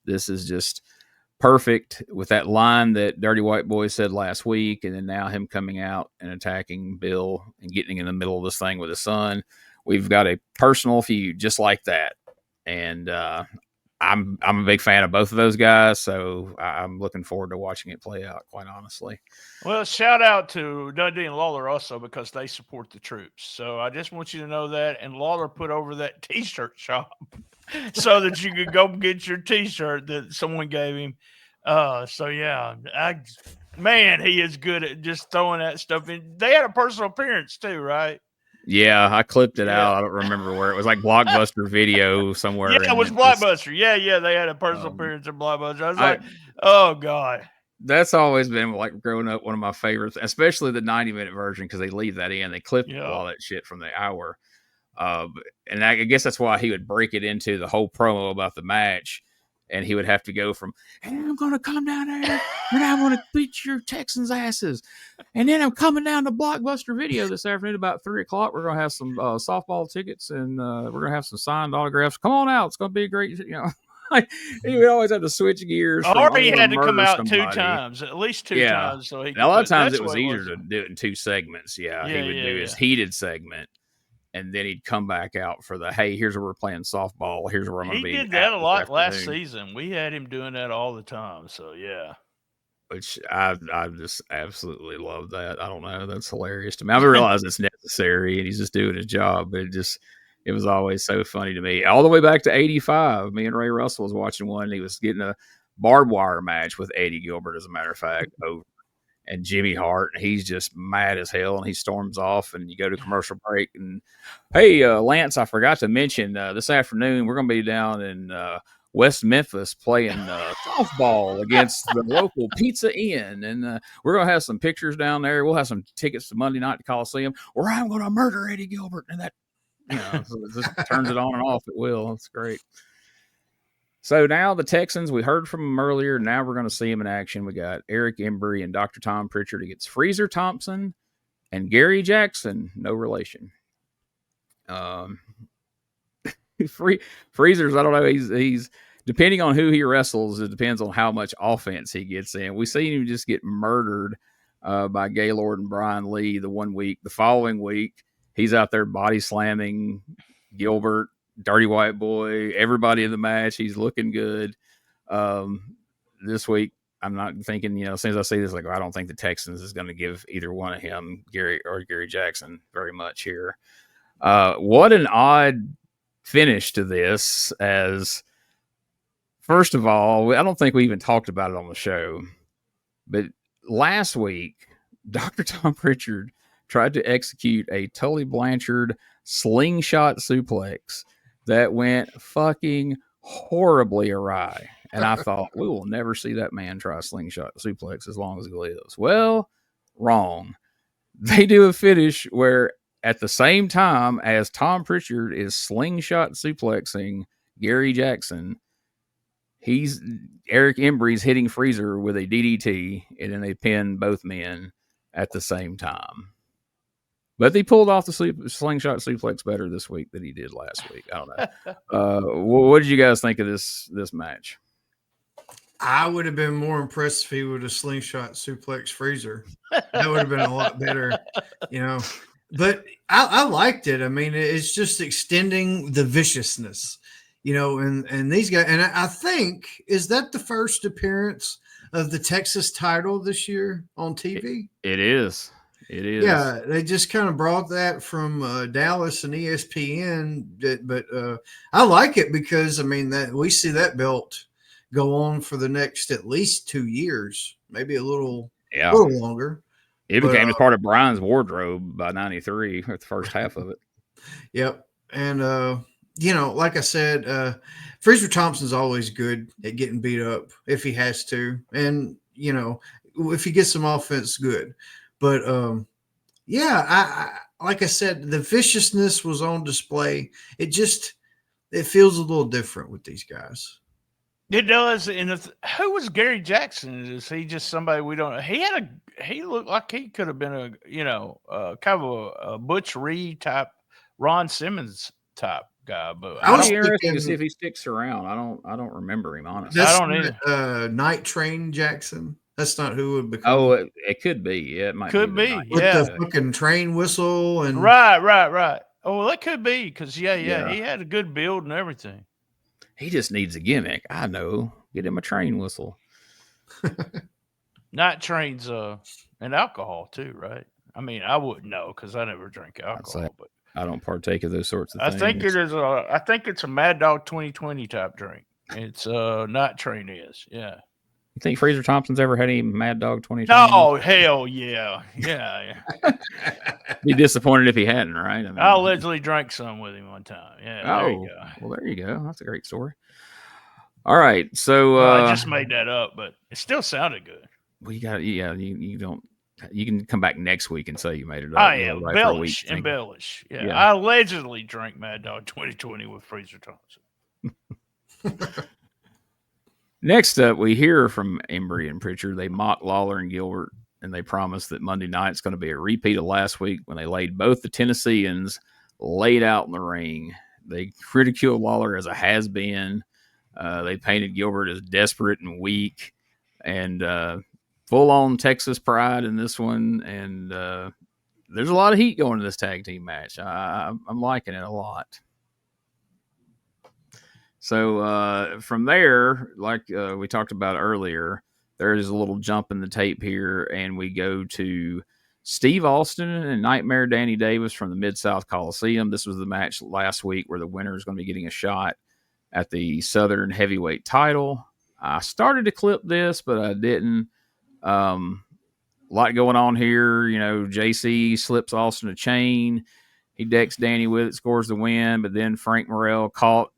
this is just perfect with that line that Dirty White Boy said last week, and then now him coming out and attacking Bill and getting in the middle of this thing with his son. We've got a personal feud just like that, and I'm a big fan of both of those guys, so I'm looking forward to watching it play out, quite honestly. Well, shout out to Dundee and Lawler also because they support the troops. So I just want you to know that. And Lawler put over that T-shirt shop so that you could go get your T-shirt that someone gave him. So, yeah, man, he is good at just throwing that stuff in. They had a personal appearance too, right? Yeah, I clipped it out. I don't remember where. It was like Blockbuster Video somewhere. Yeah, it was Blockbuster. Yeah, they had a personal appearance in Blockbuster. I was like, oh, God. That's always been like growing up one of my favorites, especially the 90-minute version because they leave that in. They clip all that shit from the hour. And I guess that's why he would break it into the whole promo about the match. And he would have to go from, hey, I'm going to come down there and I'm going to beat your Texans asses. And then I'm coming down to Blockbuster Video this afternoon about 3 o'clock. We're going to have some softball tickets and we're going to have some signed autographs. Come on out. It's going to be a great, Like, he would always have to switch gears. Or he had to come out 2 times, at least 2 times. So a lot of times it was easier to do it in 2 segments. He would do his heated segment. And then he'd come back out for the, hey, here's where we're playing softball. Here's where I'm going to be. He did that a lot last season. We had him doing that all the time. So, yeah. Which I just absolutely love that. I don't know. That's hilarious to me. I realize it's necessary and he's just doing his job. But it was always so funny to me. All the way back to 85, me and Ray Russell was watching one. And he was getting a barbed wire match with Eddie Gilbert, as a matter of fact, over. And Jimmy Hart, and he's just mad as hell, and he storms off, and you go to commercial break, and hey, Lance, I forgot to mention this afternoon we're going to be down in West Memphis playing softball against the local Pizza Inn, and we're going to have some pictures down there. We'll have some tickets to Monday night to Coliseum, where I'm going to murder Eddie Gilbert, and that, so it just turns it on and off at will. That's great. So now the Texans, we heard from them earlier. Now we're going to see them in action. We got Eric Embry and Dr. Tom Prichard against Freezer Thompson and Gary Jackson, no relation. Freezer's, I don't know. He's depending on who he wrestles. It depends on how much offense he gets in. We seen him just get murdered by Gaylord and Brian Lee the one week. The following week, he's out there body slamming Gilbert, Dirty White Boy, everybody in the match. He's looking good. This week, I'm not thinking, as soon as I see this, like, I don't think the Texans is going to give either one of him, Gary or Gary Jackson, very much here. What an odd finish to this, as first of all, I don't think we even talked about it on the show, but last week, Dr. Tom Prichard tried to execute a Tully Blanchard slingshot suplex that went fucking horribly awry. And I thought, we will never see that man try a slingshot suplex as long as he lives. Well, wrong. They do a finish where at the same time as Tom Prichard is slingshot suplexing Gary Jackson, Eric Embry's hitting Freezer with a DDT, and then they pin both men at the same time. But they pulled off the slingshot suplex better this week than he did last week. I don't know. What did you guys think of this match? I would have been more impressed if he would have slingshot suplex Freezer. That would have been a lot better, But I liked it. I mean, it's just extending the viciousness, and these guys. And I think, is that the first appearance of the Texas title this year on TV? It is. It is. Yeah, they just kind of brought that from Dallas and ESPN. But I like it because, that we see that belt go on for the next at least 2 years, maybe a little longer. It became a part of Brian's wardrobe by 93, or the first half of it. Yep. And, like I said, Freezer Thompson's always good at getting beat up if he has to. And, if he gets some offense, good. But, I like I said, the viciousness was on display. It feels a little different with these guys. It does. And who was Gary Jackson? Is he just somebody we don't know? He looked like he could have been kind of a Butch Reed type, Ron Simmons type guy. But I was interested to see if he sticks around. I don't remember him, honestly. I don't either. Night Train Jackson. That's not who it would become. Oh, it could be. Yeah, it might be. With the fucking train whistle and right. Oh, well, that could be because he had a good build and everything. He just needs a gimmick. I know. Get him a train whistle. Night Train's and alcohol too, right? I wouldn't know because I never drink alcohol, but I don't partake of those sorts of things. I think it is. I think it's a Mad Dog 2020 type drink. It's Night Train is. Yeah. You think Freezer Thompson's ever had any Mad Dog 2020? Oh, hell yeah. Be disappointed if he hadn't, right? I allegedly drank some with him one time. Yeah. There you go. Well, there you go. That's a great story. All right. So I just made that up, but it still sounded good. Well, you don't. You can come back next week and say you made it up. I embellish. Yeah, I allegedly drank Mad Dog 2020 with Freezer Thompson. Next up, we hear from Embry and Prichard. They mock Lawler and Gilbert, and they promise that Monday night's going to be a repeat of last week when they laid both the Tennesseans laid out in the ring. They ridiculed Lawler as a has-been. They painted Gilbert as desperate and weak, and full-on Texas pride in this one. And there's a lot of heat going to this tag team match. I'm liking it a lot. So from there, like we talked about earlier, there's a little jump in the tape here, and we go to Steve Austin and Nightmare Danny Davis from the Mid-South Coliseum. This was the match last week where the winner is going to be getting a shot at the Southern Heavyweight title. I started to clip this, but I didn't. A lot going on here. You know, JC slips Austin a chain. He decks Danny with it, scores the win, but then Frank Morrell caught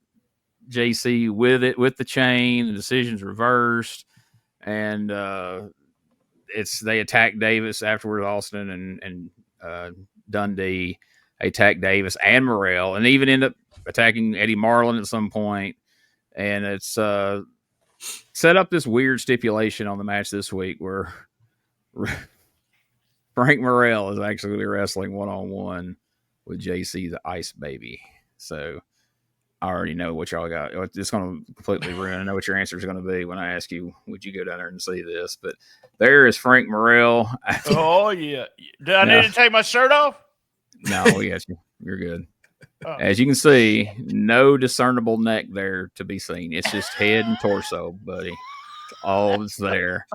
JC with it, with the chain. The decision's reversed, and they attack Davis afterwards. Austin and Dundee attack Davis and Morrell, and even end up attacking Eddie Marlin at some point. And it's set up this weird stipulation on the match this week where Frank Morrell is actually wrestling one-on-one with JC the Ice Baby. So I already know what y'all got. It's going to completely ruin. I know what your answer is going to be when I ask you, would you go down there and see this? But there is Frank Morrell. Oh, yeah. Do I need to take my shirt off? No, we got you. You're good. Oh. As you can see, no discernible neck there to be seen. It's just head and torso, buddy. All that's there.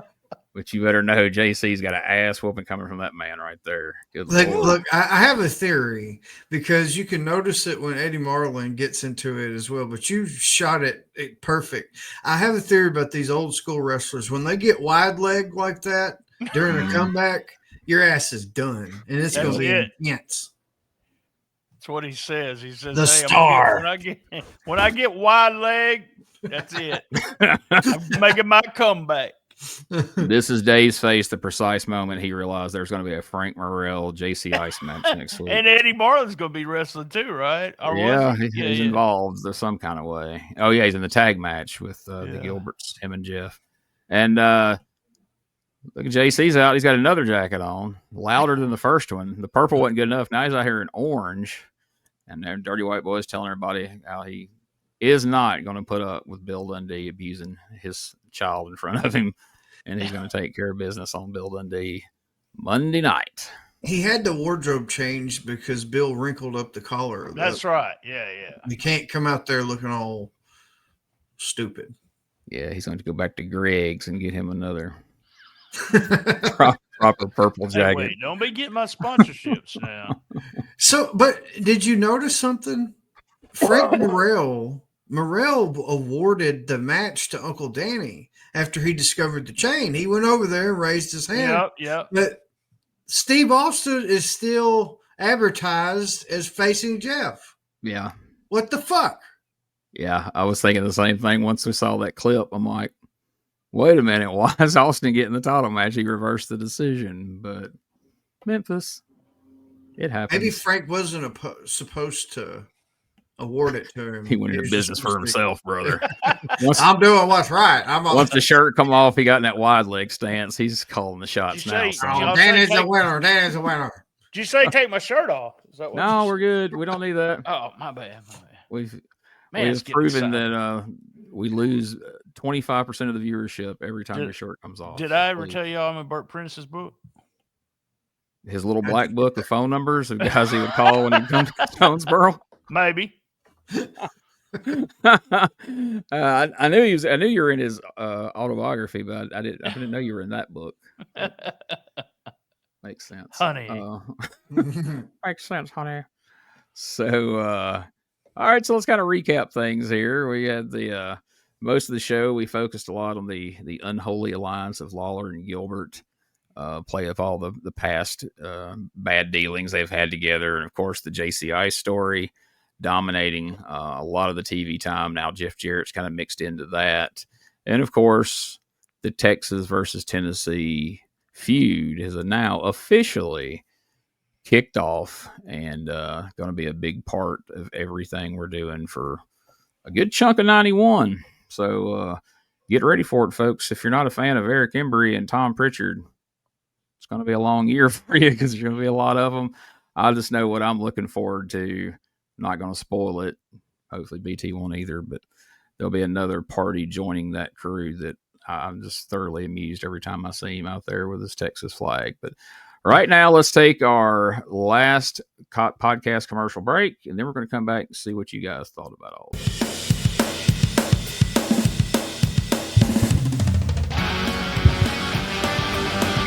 But you better know JC's got an ass whooping coming from that man right there. Look, I have a theory, because you can notice it when Eddie Marlin gets into it as well, but you shot it perfect. I have a theory about these old school wrestlers. When they get wide leg like that during a comeback, your ass is done. And it's going to be intense. That's what he says. He says, the star. When I get wide leg, that's it. I'm making my comeback. This is Dave's face, the precise moment he realized there's going to be a Frank Morrell JC Ice match next week. And Eddie Marlin's going to be wrestling too, right? Or he's involved in some kind of way. Oh, yeah, he's in the tag match with the Gilberts, him and Jeff. And look at JC's out. He's got another jacket on, louder than the first one. The purple wasn't good enough. Now he's out here in orange. And their Dirty White Boys telling everybody how he is not going to put up with Bill Dundee abusing his child in front of him. And he's going to take care of business on Bill Dundee Monday night. He had the wardrobe changed because Bill wrinkled up the collar. That's right. Yeah. You can't come out there looking all stupid. Yeah, he's going to go back to Greg's and get him another proper purple jacket. Hey, wait, don't be getting my sponsorships now. So, but did you notice something? Frank Morrell awarded the match to Uncle Danny after he discovered the chain. He went over there and raised his hand. Yep. But Steve Austin is still advertised as facing Jeff. Yeah. What the fuck? Yeah, I was thinking the same thing once we saw that clip. I'm like, wait a minute, why is Austin getting the title match? He reversed the decision, but Memphis, it happened. Maybe Frank wasn't supposed to award it to him. He went into business for himself, brother. I'm doing what's right. Once the shirt come off, he got in that wide leg stance. He's calling the shots now. Danny's a winner. Danny's a winner. Did you say take my shirt off? Is that what no, we're good. We don't need that. Oh, my bad. We've proven that we lose 25% of the viewership every time the shirt comes off. Did I ever tell y'all I'm in Burt Prentice's book? His little black book of phone numbers of guys he would call when he comes to Jonesboro? Maybe. I knew you were in his autobiography, but I didn't know you were in that book. Makes sense, honey. Makes sense, honey. So, all right. So let's kind of recap things here. We had the most of the show. We focused a lot on the unholy alliance of Lawler and Gilbert. Play of all the past bad dealings they've had together, and of course the JCI story dominating a lot of the TV time. Now Jeff Jarrett's kind of mixed into that, and of course the Texas versus Tennessee feud has now officially kicked off and going to be a big part of everything we're doing for a good chunk of 91. So get ready for it, folks. If you're not a fan of Eric Embry and Tom Prichard, it's going to be a long year for you because there's going to be a lot of them. I just know what I'm looking forward to. I'm not going to spoil it. Hopefully BT won't either, but there'll be another party joining that crew that I'm just thoroughly amused every time I see him out there with his Texas flag. But right now, let's take our last podcast commercial break, and then we're going to come back and see what you guys thought about all of this.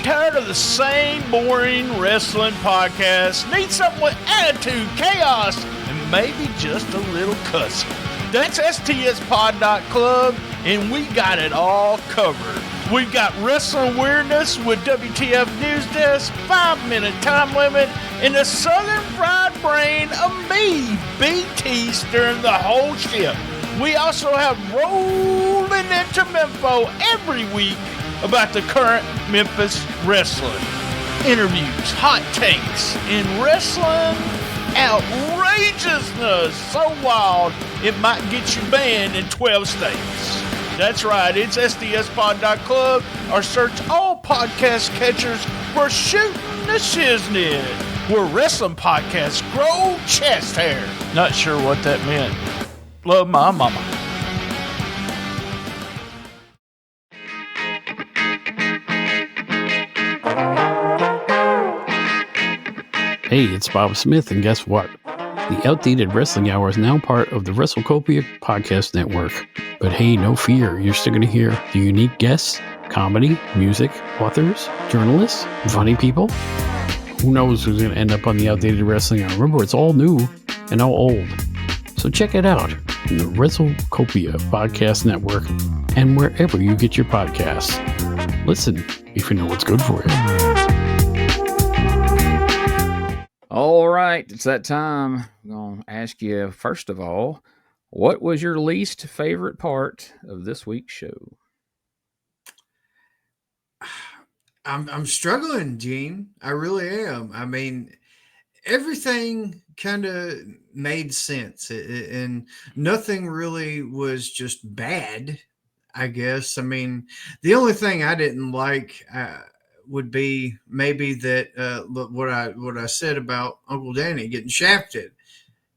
Tired of the same boring wrestling podcast? Need something with attitude, chaos, and maybe just a little cussing? That's stspod.club, and we got it all covered. We've got wrestling weirdness with WTF News Desk, 5-minute time limit, and the Southern Fried Brain of me, BT, stirring the whole ship. We also have rolling into Mempho every week about the current Memphis Wrestling. Interviews, hot takes, and wrestling outrageousness so wild it might get you banned in 12 states. That's right, it's SDSpod.club or search all podcast catchers for Shooting the Shiznit, where wrestling podcasts grow chest hair. Not sure what that meant. Love my mama. Hey, it's Bob Smith, and guess what? The Outdated Wrestling Hour is now part of the WrestleCopia Podcast Network. But hey, no fear, you're still going to hear the unique guests, comedy, music, authors, journalists, funny people. Who knows who's going to end up on the Outdated Wrestling Hour? Remember, it's all new and all old. So check it out in the WrestleCopia Podcast Network and wherever you get your podcasts. Listen if you know what's good for you. All right, it's that time. I'm going to ask you, first of all, what was your least favorite part of this week's show? I'm struggling, Gene. I really am. I mean, everything kind of made sense, and nothing really was just bad, I guess. I mean, the only thing I didn't like would be maybe that what I said about Uncle Danny getting shafted,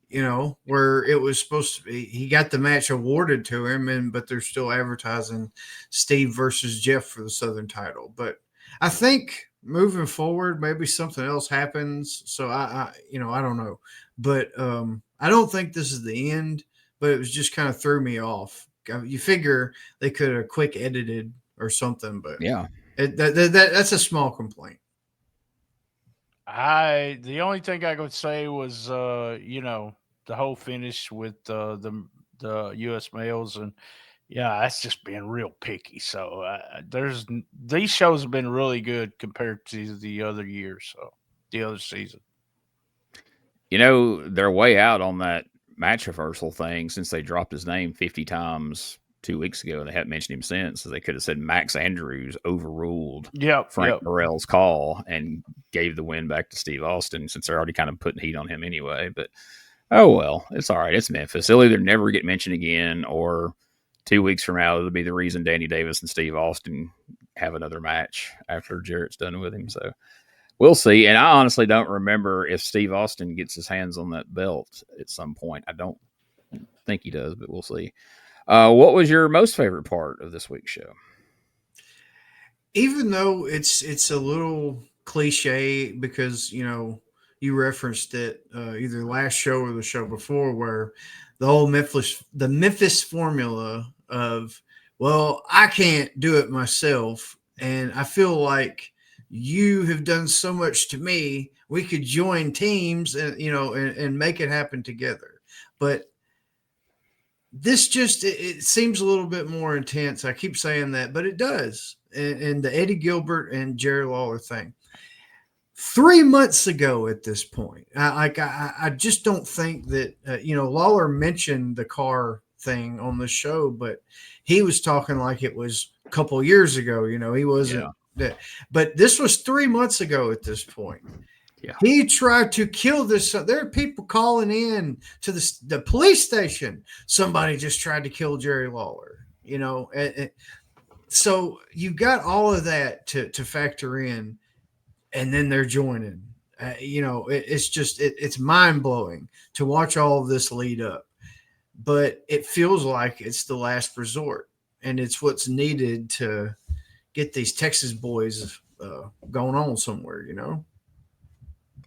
you know, where it was supposed to be, he got the match awarded to him, but they're still advertising Steve versus Jeff for the Southern title. But I think moving forward, maybe something else happens. So I don't know, but I don't think this is the end, but it was just kind of threw me off. You figure they could have quick edited or something, but yeah. That's a small complaint. The only thing I could say was, the whole finish with the U.S. males, and that's just being real picky. So these shows have been really good compared to the other years, so the other season. You know, they're way out on that match reversal thing since they dropped his name 50 times 2 weeks ago, and they haven't mentioned him since. So they could have said Max Andrews overruled Frank Morrell's call and gave the win back to Steve Austin, since they're already kind of putting heat on him anyway. But oh well, it's all right. It's Memphis. They'll either never get mentioned again, or 2 weeks from now it'll be the reason Danny Davis and Steve Austin have another match after Jarrett's done with him. So we'll see. And I honestly don't remember if Steve Austin gets his hands on that belt at some point. I don't think he does, but we'll see. What was your most favorite part of this week's show? Even though it's a little cliche, because you referenced it either last show or the show before, where the whole Memphis formula of, well, I can't do it myself, and I feel like you have done so much to me, we could join teams and make it happen together. But this just, it seems a little bit more intense. I keep saying that, but it does. And the Eddie Gilbert and Jerry Lawler thing. 3 months ago at this point, I just don't think that, Lawler mentioned the car thing on the show, but he was talking like it was a couple of years ago. He wasn't that. But this was 3 months ago at this point. Yeah. He tried to kill this. There are people calling in to the police station. Somebody just tried to kill Jerry Lawler, so you got all of that to factor in, and then they're joining. It's mind blowing to watch all of this lead up, but it feels like it's the last resort, and it's what's needed to get these Texas boys going on somewhere.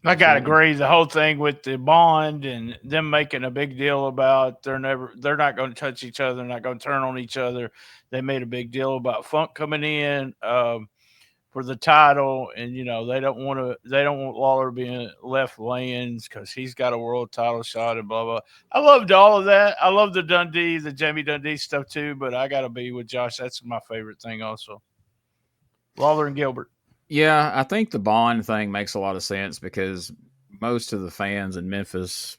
I gotta agree. The whole thing with the bond and them making a big deal about they're not going to touch each other, not going to turn on each other. They made a big deal about Funk coming in for the title, and they don't want Lawler being left laying because he's got a world title shot and blah blah. I loved all of that. I love the Jamie Dundee stuff too. But I gotta be with Josh. That's my favorite thing also. Lawler and Gilbert. Yeah, I think the bond thing makes a lot of sense because most of the fans in Memphis,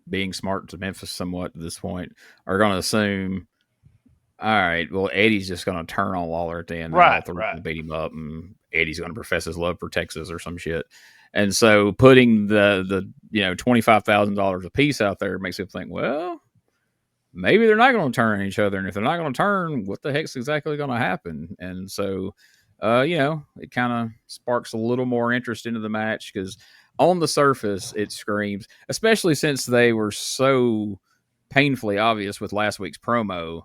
being smart to Memphis somewhat at this point, are going to assume, all right, well, Eddie's just going to turn on Lawler at the end. Right. To beat him up, and Eddie's going to profess his love for Texas or some shit. And so putting the $25,000 a piece out there makes people think, well, maybe they're not going to turn on each other. And if they're not going to turn, what the heck's exactly going to happen? And so... it kind of sparks a little more interest into the match because on the surface, it screams, especially since they were so painfully obvious with last week's promo,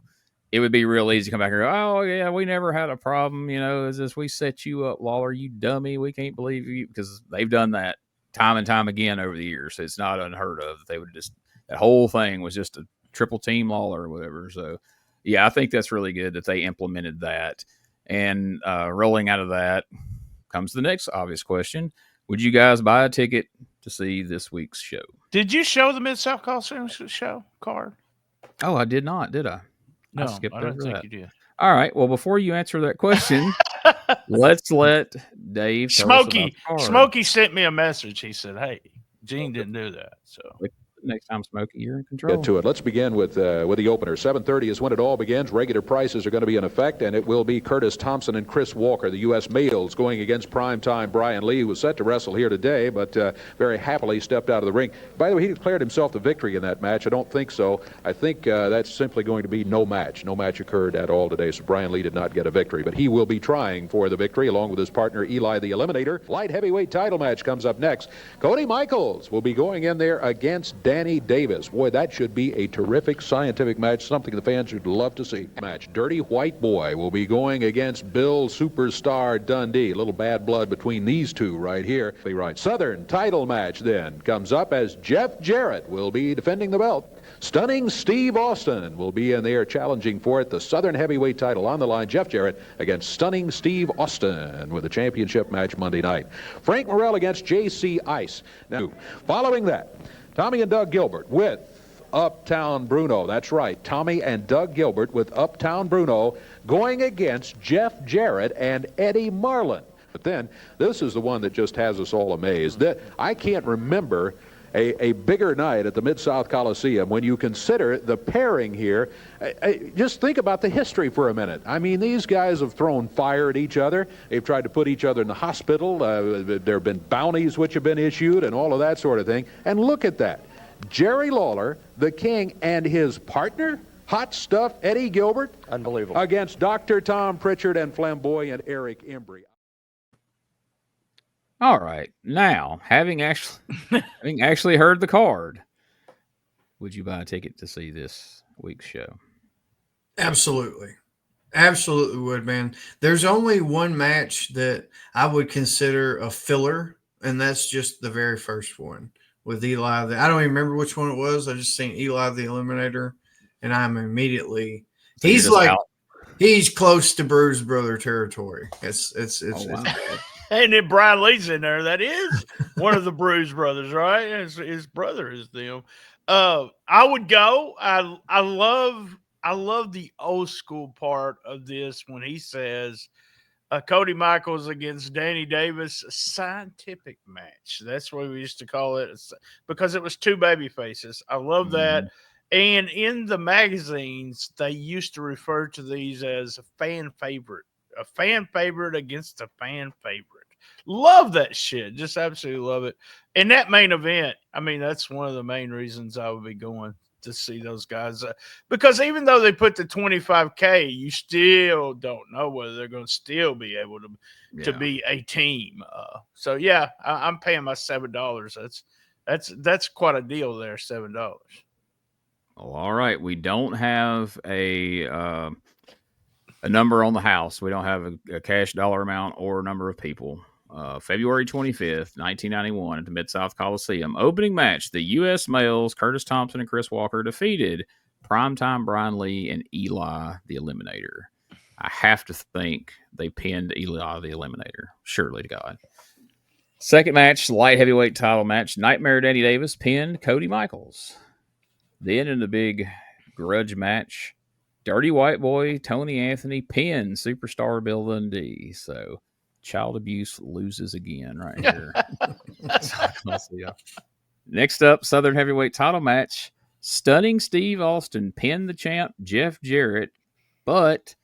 it would be real easy to come back and go, oh, yeah, we never had a problem. Is this, we set you up, Lawler, you dummy. We can't believe you, because they've done that time and time again over the years. So it's not unheard of. They would that whole thing was just a triple team Lawler or whatever. So, yeah, I think that's really good that they implemented that. And rolling out of that comes the next obvious question. Would you guys buy a ticket to see this week's show? Did you show the Mid-South Coliseum show card? Oh, I did not, did I? No, I skipped over think that. you did. All right. Well, before you answer that question, let's let Dave tell us about the card. Smokey sent me a message. He said, hey, Gene didn't do that. So next time, Smokey, you're in control. Get to it. Let's begin with the opener. 7:30 is when it all begins. Regular prices are going to be in effect, and it will be Curtis Thompson and Chris Walker, the U.S. males, going against primetime Brian Lee, who was set to wrestle here today, but very happily stepped out of the ring. By the way, he declared himself the victory in that match. I don't think so. I think that's simply going to be no match. No match occurred at all today, so Brian Lee did not get a victory, but he will be trying for the victory along with his partner Eli the Eliminator. Light heavyweight title match comes up next. Cody Michaels will be going in there against Danny Davis. Boy, that should be a terrific scientific match, something the fans would love to see. Match. Dirty White Boy will be going against Bill Superstar Dundee. A little bad blood between these two right here. Right. Southern title match then comes up as Jeff Jarrett will be defending the belt. Stunning Steve Austin will be in there challenging for it. The Southern heavyweight title on the line. Jeff Jarrett against Stunning Steve Austin with a championship match Monday night. Frank Morrell against J.C. Ice. Now, following that, Tommy and Doug Gilbert with Uptown Bruno. That's right. Tommy and Doug Gilbert with Uptown Bruno going against Jeff Jarrett and Eddie Marlin. But then, this is the one that just has us all amazed. I can't remember a bigger night at the Mid-South Coliseum when you consider the pairing here. Just think about the history for a minute. I mean, these guys have thrown fire at each other. They've tried to put each other in the hospital. There have been bounties which have been issued and all of that sort of thing. And look at that. Jerry Lawler, the King, and his partner, hot stuff Eddie Gilbert. Unbelievable. Against Dr. Tom Prichard and flamboyant Eric Embry. All right. Now, having actually heard the card, would you buy a ticket to see this week's show? Absolutely. Absolutely would, man. There's only one match that I would consider a filler, and that's just the very first one with Eli. I don't even remember which one it was. I just seen Eli the Eliminator, and I'm immediately so he's close to Bruise Brother territory. It's and then Brian Lee's in there. That is one of the Bruise brothers, right? His brother is them. I would go. I love the old school part of this when he says Cody Michaels against Danny Davis, a scientific match. That's what we used to call it because it was two baby faces. I love that. And in the magazines, they used to refer to these as a fan favorite against a fan favorite. Love that shit. Just absolutely love it. And that main event, I mean, that's one of the main reasons I would be going to see those guys. Because even though they put the $25K, you still don't know whether they're going to still be able to be a team. So yeah, I'm paying my $7. That's quite a deal there, $7. Oh, all right. We don't have a number on the house. We don't have a cash dollar amount or a number of people. February 25th, 1991 at the Mid-South Coliseum. Opening match, the U.S. males, Curtis Thompson and Chris Walker, defeated Primetime Brian Lee and Eli the Eliminator. I have to think they pinned Eli the Eliminator. Surely to God. Second match, light heavyweight title match. Nightmare Danny Davis pinned Cody Michaels. Then in the big grudge match, Dirty White Boy Tony Anthony pinned Superstar Bill Dundee. So child abuse loses again right here. Next up, Southern Heavyweight title match. Stunning Steve Austin pinned the champ Jeff Jarrett, but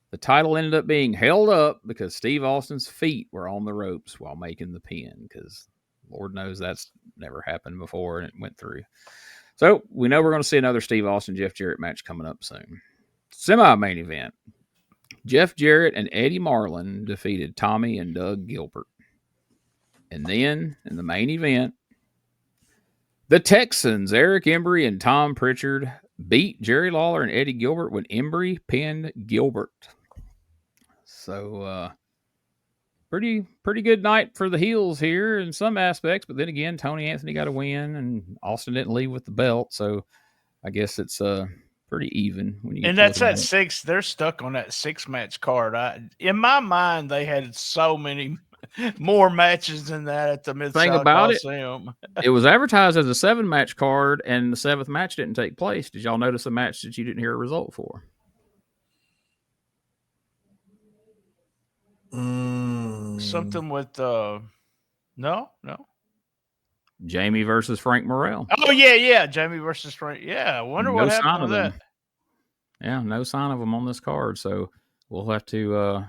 the title ended up being held up because Steve Austin's feet were on the ropes while making the pin, because Lord knows that's never happened before and it went through. So we know we're going to see another Steve Austin Jeff Jarrett match coming up soon. Semi-main event. Jeff Jarrett and Eddie Marlin defeated Tommy and Doug Gilbert. And then, in the main event, the Texans, Eric Embry and Tom Prichard, beat Jerry Lawler and Eddie Gilbert when Embry pinned Gilbert. So, pretty good night for the heels here in some aspects. But then again, Tony Anthony got a win, and Austin didn't leave with the belt. So, I guess it's pretty even when you. And that's at 6. They're stuck on that 6-match card. In my mind, they had so many more matches than that at the Mid-South Coliseum. It was advertised as a 7-match card, and the 7th match didn't take place. Did y'all notice a match that you didn't hear a result for? Something with no. Jamie versus Frank Morrell. Oh yeah, Jamie versus Frank. Yeah, I wonder what happened to that. Yeah, no sign of them on this card, so we'll have to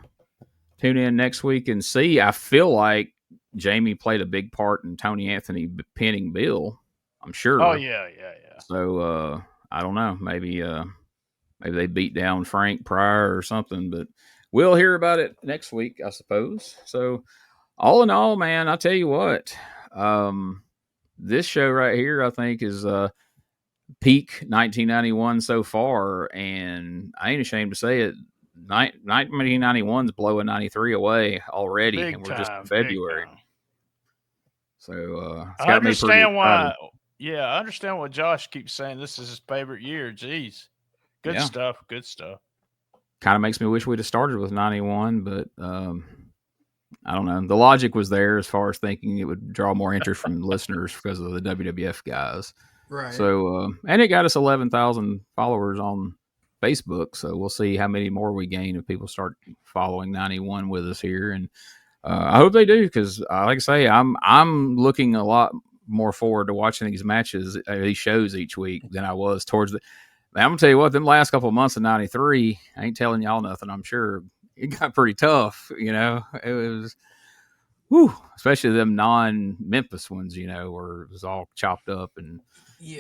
tune in next week and see. I feel like Jamie played a big part in Tony Anthony pinning Bill. I'm sure. Oh yeah. So I don't know. Maybe they beat down Frank prior or something, but we'll hear about it next week, I suppose. So all in all, man, I'll tell you what. This show right here, I think, is peak 1991 so far, and I ain't ashamed to say it. 1991's blowing 93 away already, big and we're time, just in February. So I understand why. Yeah, I understand what Josh keeps saying. This is his favorite year. Jeez, good stuff. Kind of makes me wish we'd have started with 91, but I don't know. The logic was there as far as thinking it would draw more interest from listeners because of the WWF guys. Right. So, and it got us 11,000 followers on Facebook. So we'll see how many more we gain if people start following 91 with us here. And I hope they do, because like I say, I'm looking a lot more forward to watching these matches, these shows each week than I was towards the. Man, I'm gonna tell you what, them last couple of months of 93, I ain't telling y'all nothing. I'm sure it got pretty tough. You know, it was, especially them non-Memphis ones. You know, where it was all chopped up, and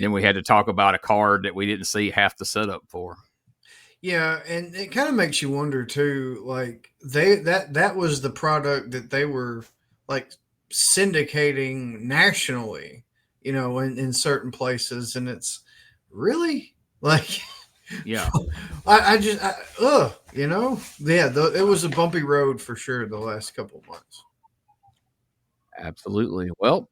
then we had to talk about a card that we didn't see half the setup for. Yeah, and it kind of makes you wonder too. Like that was the product that they were like syndicating nationally. You know, in certain places, and it's really. Like, yeah, you know, it was a bumpy road for sure the last couple of months. Absolutely. Well,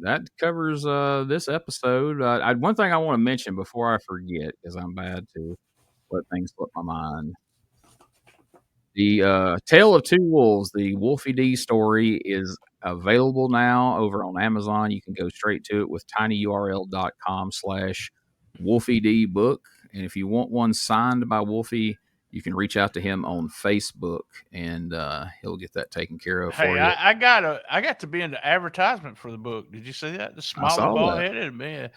that covers this episode. One thing I want to mention before I forget, because I'm bad to let things slip my mind. The Tale of Two Wolves, the Wolfie D story, is available now over on Amazon. You can go straight to it with tinyurl.com/Wolfie D book. And if you want one signed by Wolfie, you can reach out to him on Facebook, and he'll get that taken care of for Hey, you. I got to be in the advertisement for the book. Did you see that? The smiling bald headed man.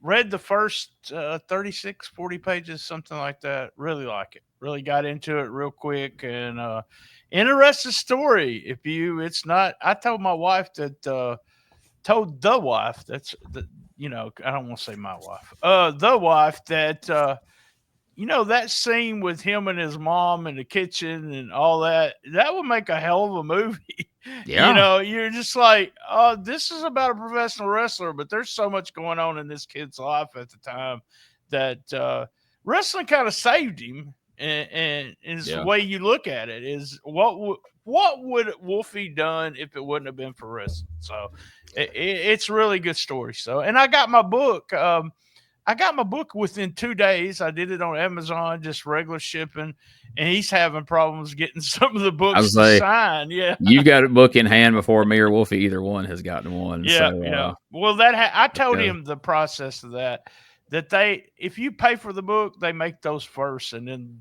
Read the first 36, 40 pages, something like that. Really like it. Really got into it real quick, and interesting story. I told my wife that. Told the wife, that's the, I don't want to say my wife, the wife that, that scene with him and his mom in the kitchen and all that would make a hell of a movie. Yeah. You're just like, oh, this is about a professional wrestler, but there's so much going on in this kid's life at the time that wrestling kind of saved him. And it's the way you look at it is what would Wolfie done if it wouldn't have been for wrestling? So it's a really good story. So, and I got my book. I got my book within 2 days. I did it on Amazon, just regular shipping, and he's having problems getting some of the books to sign. Yeah, you got a book in hand before me or Wolfie. Either one has gotten one. Yeah, so, yeah. Well, I told him the process of that if you pay for the book, they make those first, and then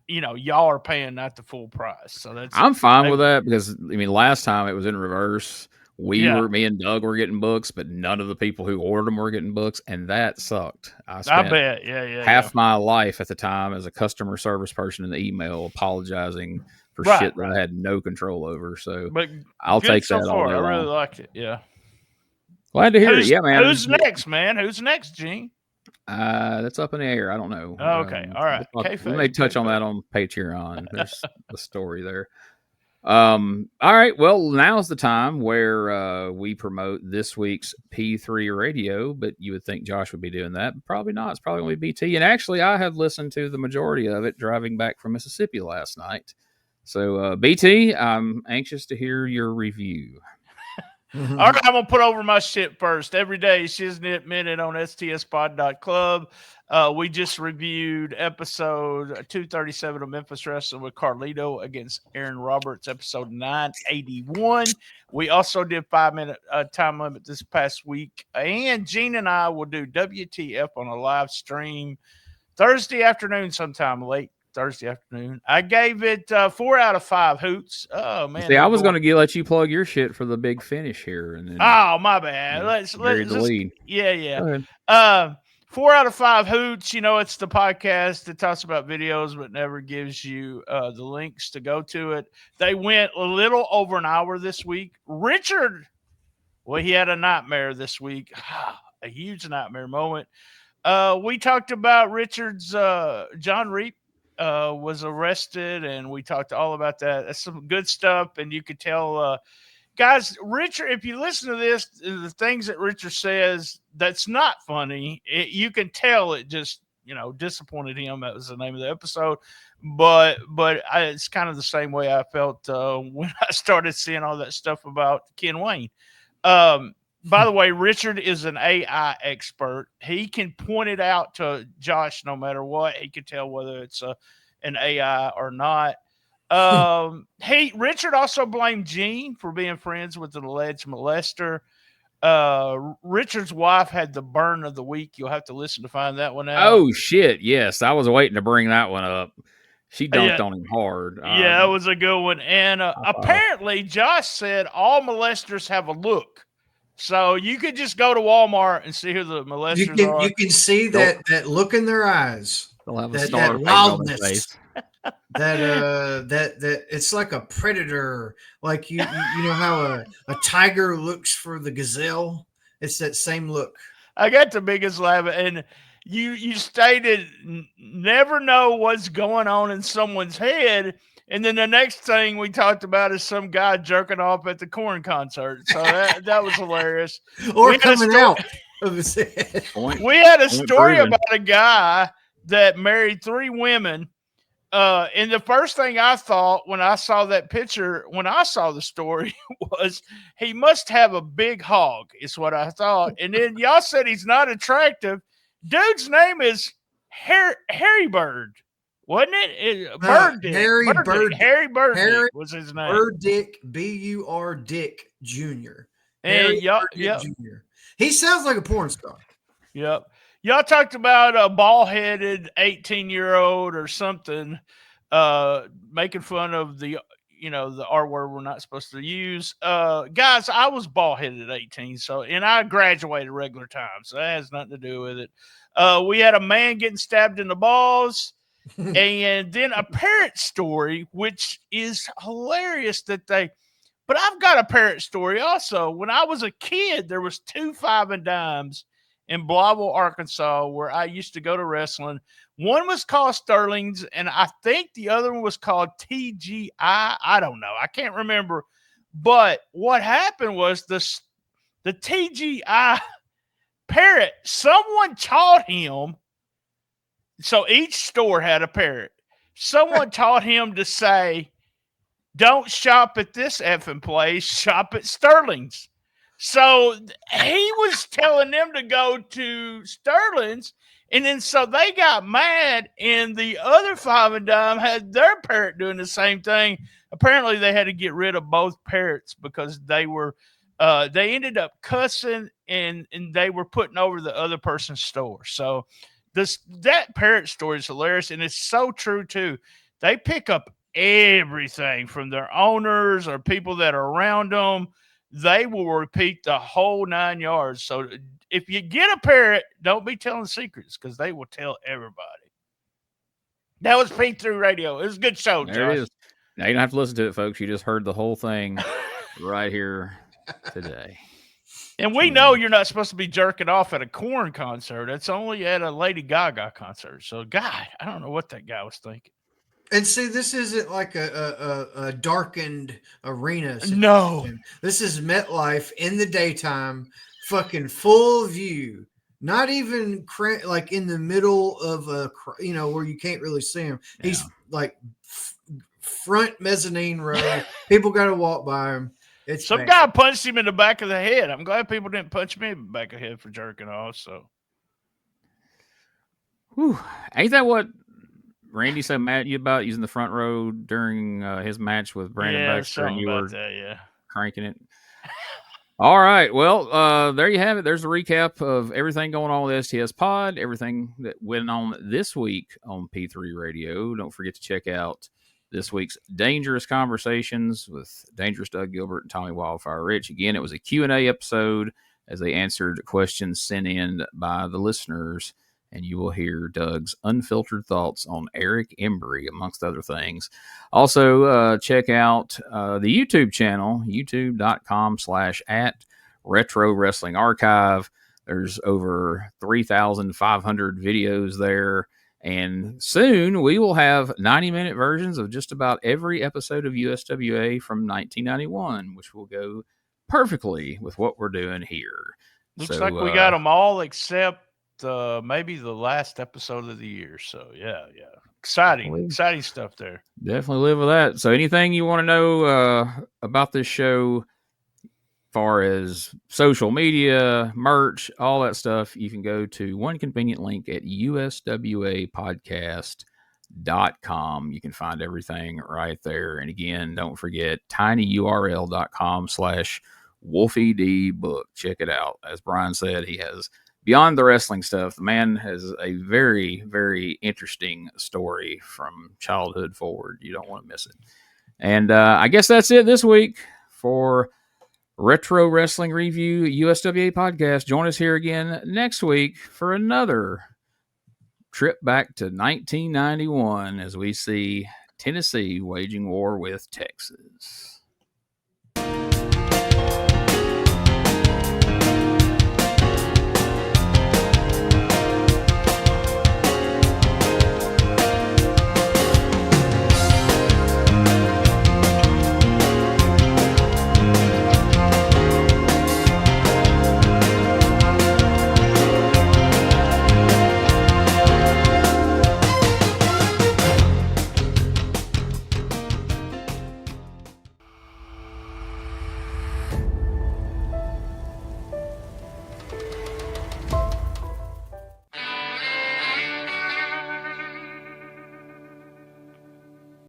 y'all are paying not the full price. So I'm fine with that because last time it was in reverse. Me and Doug were getting books, but none of the people who ordered them were getting books, and that sucked. I bet, half my life at the time as a customer service person in the email apologizing for shit that I had no control over. So, but I'll take that all day long. I really liked it. Yeah, glad to hear it. Yeah, man. Who's next, man? Who's next, Gene? That's up in the air. I don't know. Okay, all right. We may touch on that on Patreon. There's the story there. All right. Well, now's the time where we promote this week's P3 radio, but you would think Josh would be doing that. Probably not. It's probably only BT. And actually, I have listened to the majority of it driving back from Mississippi last night. So, BT, I'm anxious to hear your review. All right, I'm going to put over my shit first. Every day, Shiznit Minute on stspod.club. We just reviewed episode 237 of Memphis Wrestling with Carlito against Aaron Roberts, episode 981. We also did 5-minute time limit this past week. And Gene and I will do WTF on a live stream Thursday afternoon, sometime late Thursday afternoon. I gave it 4 out of 5 hoots. Oh man! See, I was going to let you plug your shit for the big finish here, and then my bad. Let's lead. Yeah. 4 out of 5 hoots. It's the podcast that talks about videos, but never gives you the links to go to it. They went a little over an hour this week. Richard, he had a nightmare this week. A huge nightmare moment. We talked about Richard's John Reap. Was arrested, and we talked all about that. That's some good stuff, and you could tell, guys, Richard, if you listen to this, the things that Richard says, that's not funny. You can tell it just, disappointed him. That was the name of the episode. But it's kind of the same way I felt when I started seeing all that stuff about Ken Wayne. By the way, Richard is an AI expert. He can point it out to Josh no matter what. He can tell whether it's an AI or not. Richard also blamed Gene for being friends with an alleged molester. Richard's wife had the burn of the week. You'll have to listen to find that one out. Oh, shit. Yes, I was waiting to bring that one up. She dunked on him hard. Yeah, that was a good one. And apparently, Josh said all molesters have a look. So you could just go to Walmart and see who the molesters are. You can see that look in their eyes. They'll have a star that wildness. that it's like a predator. Like you know how a tiger looks for the gazelle. It's that same look. I got the biggest laugh, and you stated never know what's going on in someone's head. And then the next thing we talked about is some guy jerking off at the Korn concert. So that was hilarious. Or coming out of his head. We had a story about a guy that married 3 women. And the first thing I thought when I saw that picture, when I saw the story, was he must have a big hog, is what I thought. And then y'all said he's not attractive. Dude's name is Harry Bird. Wasn't it? Bird Dick. Harry Bird Dick was his name. Bird Dick, B-U-R Dick Jr. And Jr. He sounds like a porn star. Yep. y'all talked about a ball-headed 18-year-old or something making fun of the R word we're not supposed to use. Guys, I was ball-headed at 18, and I graduated regular time, so that has nothing to do with it. We had a man getting stabbed in the balls, and then a parrot story, which is hilarious but I've got a parrot story also. When I was a kid, there was 2 5 and dimes in Blytheville, Arkansas, where I used to go to wrestling. One was called Sterling's, and I think the other one was called TGI. I don't know. I can't remember. But what happened was the TGI parrot, someone taught him. So each store had a parrot. Someone taught him to say, "Don't shop at this effing place, shop at Sterling's." So he was telling them to go to Sterling's, and then so they got mad, and the other 5 and dime had their parrot doing the same thing. Apparently, they had to get rid of both parrots because they ended up cussing, and they were putting over the other person's store. So that parrot story is hilarious, and it's so true too. They pick up everything from their owners or people that are around them. They will repeat the whole 9 yards. So if you get a parrot, don't be telling secrets because they will tell everybody. That was P3 Radio. It was a good show, There Josh. it is. Now you don't have to listen to it, folks. You just heard the whole thing right here today. And we know you're not supposed to be jerking off at a Korn concert. It's only at a Lady Gaga concert. So, God, I don't know what that guy was thinking. And see, this isn't like a darkened arena situation. No. This is MetLife in the daytime, fucking full view. Not even like in the middle of where you can't really see him. Yeah. He's like front mezzanine row. People got to walk by him. Some guy punched him in the back of the head. I'm glad people didn't punch me in the back of the head for jerking off. So, ain't that what Randy so mad at you about using the front row during his match with Brandon Baxter, and you were cranking it? All right. Well, there you have it. There's a recap of everything going on with STS Pod, everything that went on this week on P3 Radio. Don't forget to check out this week's Dangerous Conversations with Dangerous Doug Gilbert and Tommy Wildfire Rich. Again, it was a Q&A episode as they answered questions sent in by the listeners, and you will hear Doug's unfiltered thoughts on Eric Embry, amongst other things. Also, check out the YouTube channel, youtube.com/@Retro Wrestling Archive. There's over 3,500 videos there. And soon we will have 90-minute versions of just about every episode of USWA from 1991, which will go perfectly with what we're doing here. Looks like we got them all except maybe the last episode of the year. So, yeah. Exciting stuff there. Definitely live with that. So anything you want to know about this show, far as social media, merch, all that stuff, you can go to one convenient link at USWApodcast.com. You can find everything right there. And again, don't forget tinyurl.com/WolfieDbook. Check it out. As Brian said, he has beyond the wrestling stuff. The man has a very, very interesting story from childhood forward. You don't want to miss it. And I guess that's it this week for Retro Wrestling Review USWA Podcast. Join us here again next week for another trip back to 1991 as we see Tennessee waging war with Texas.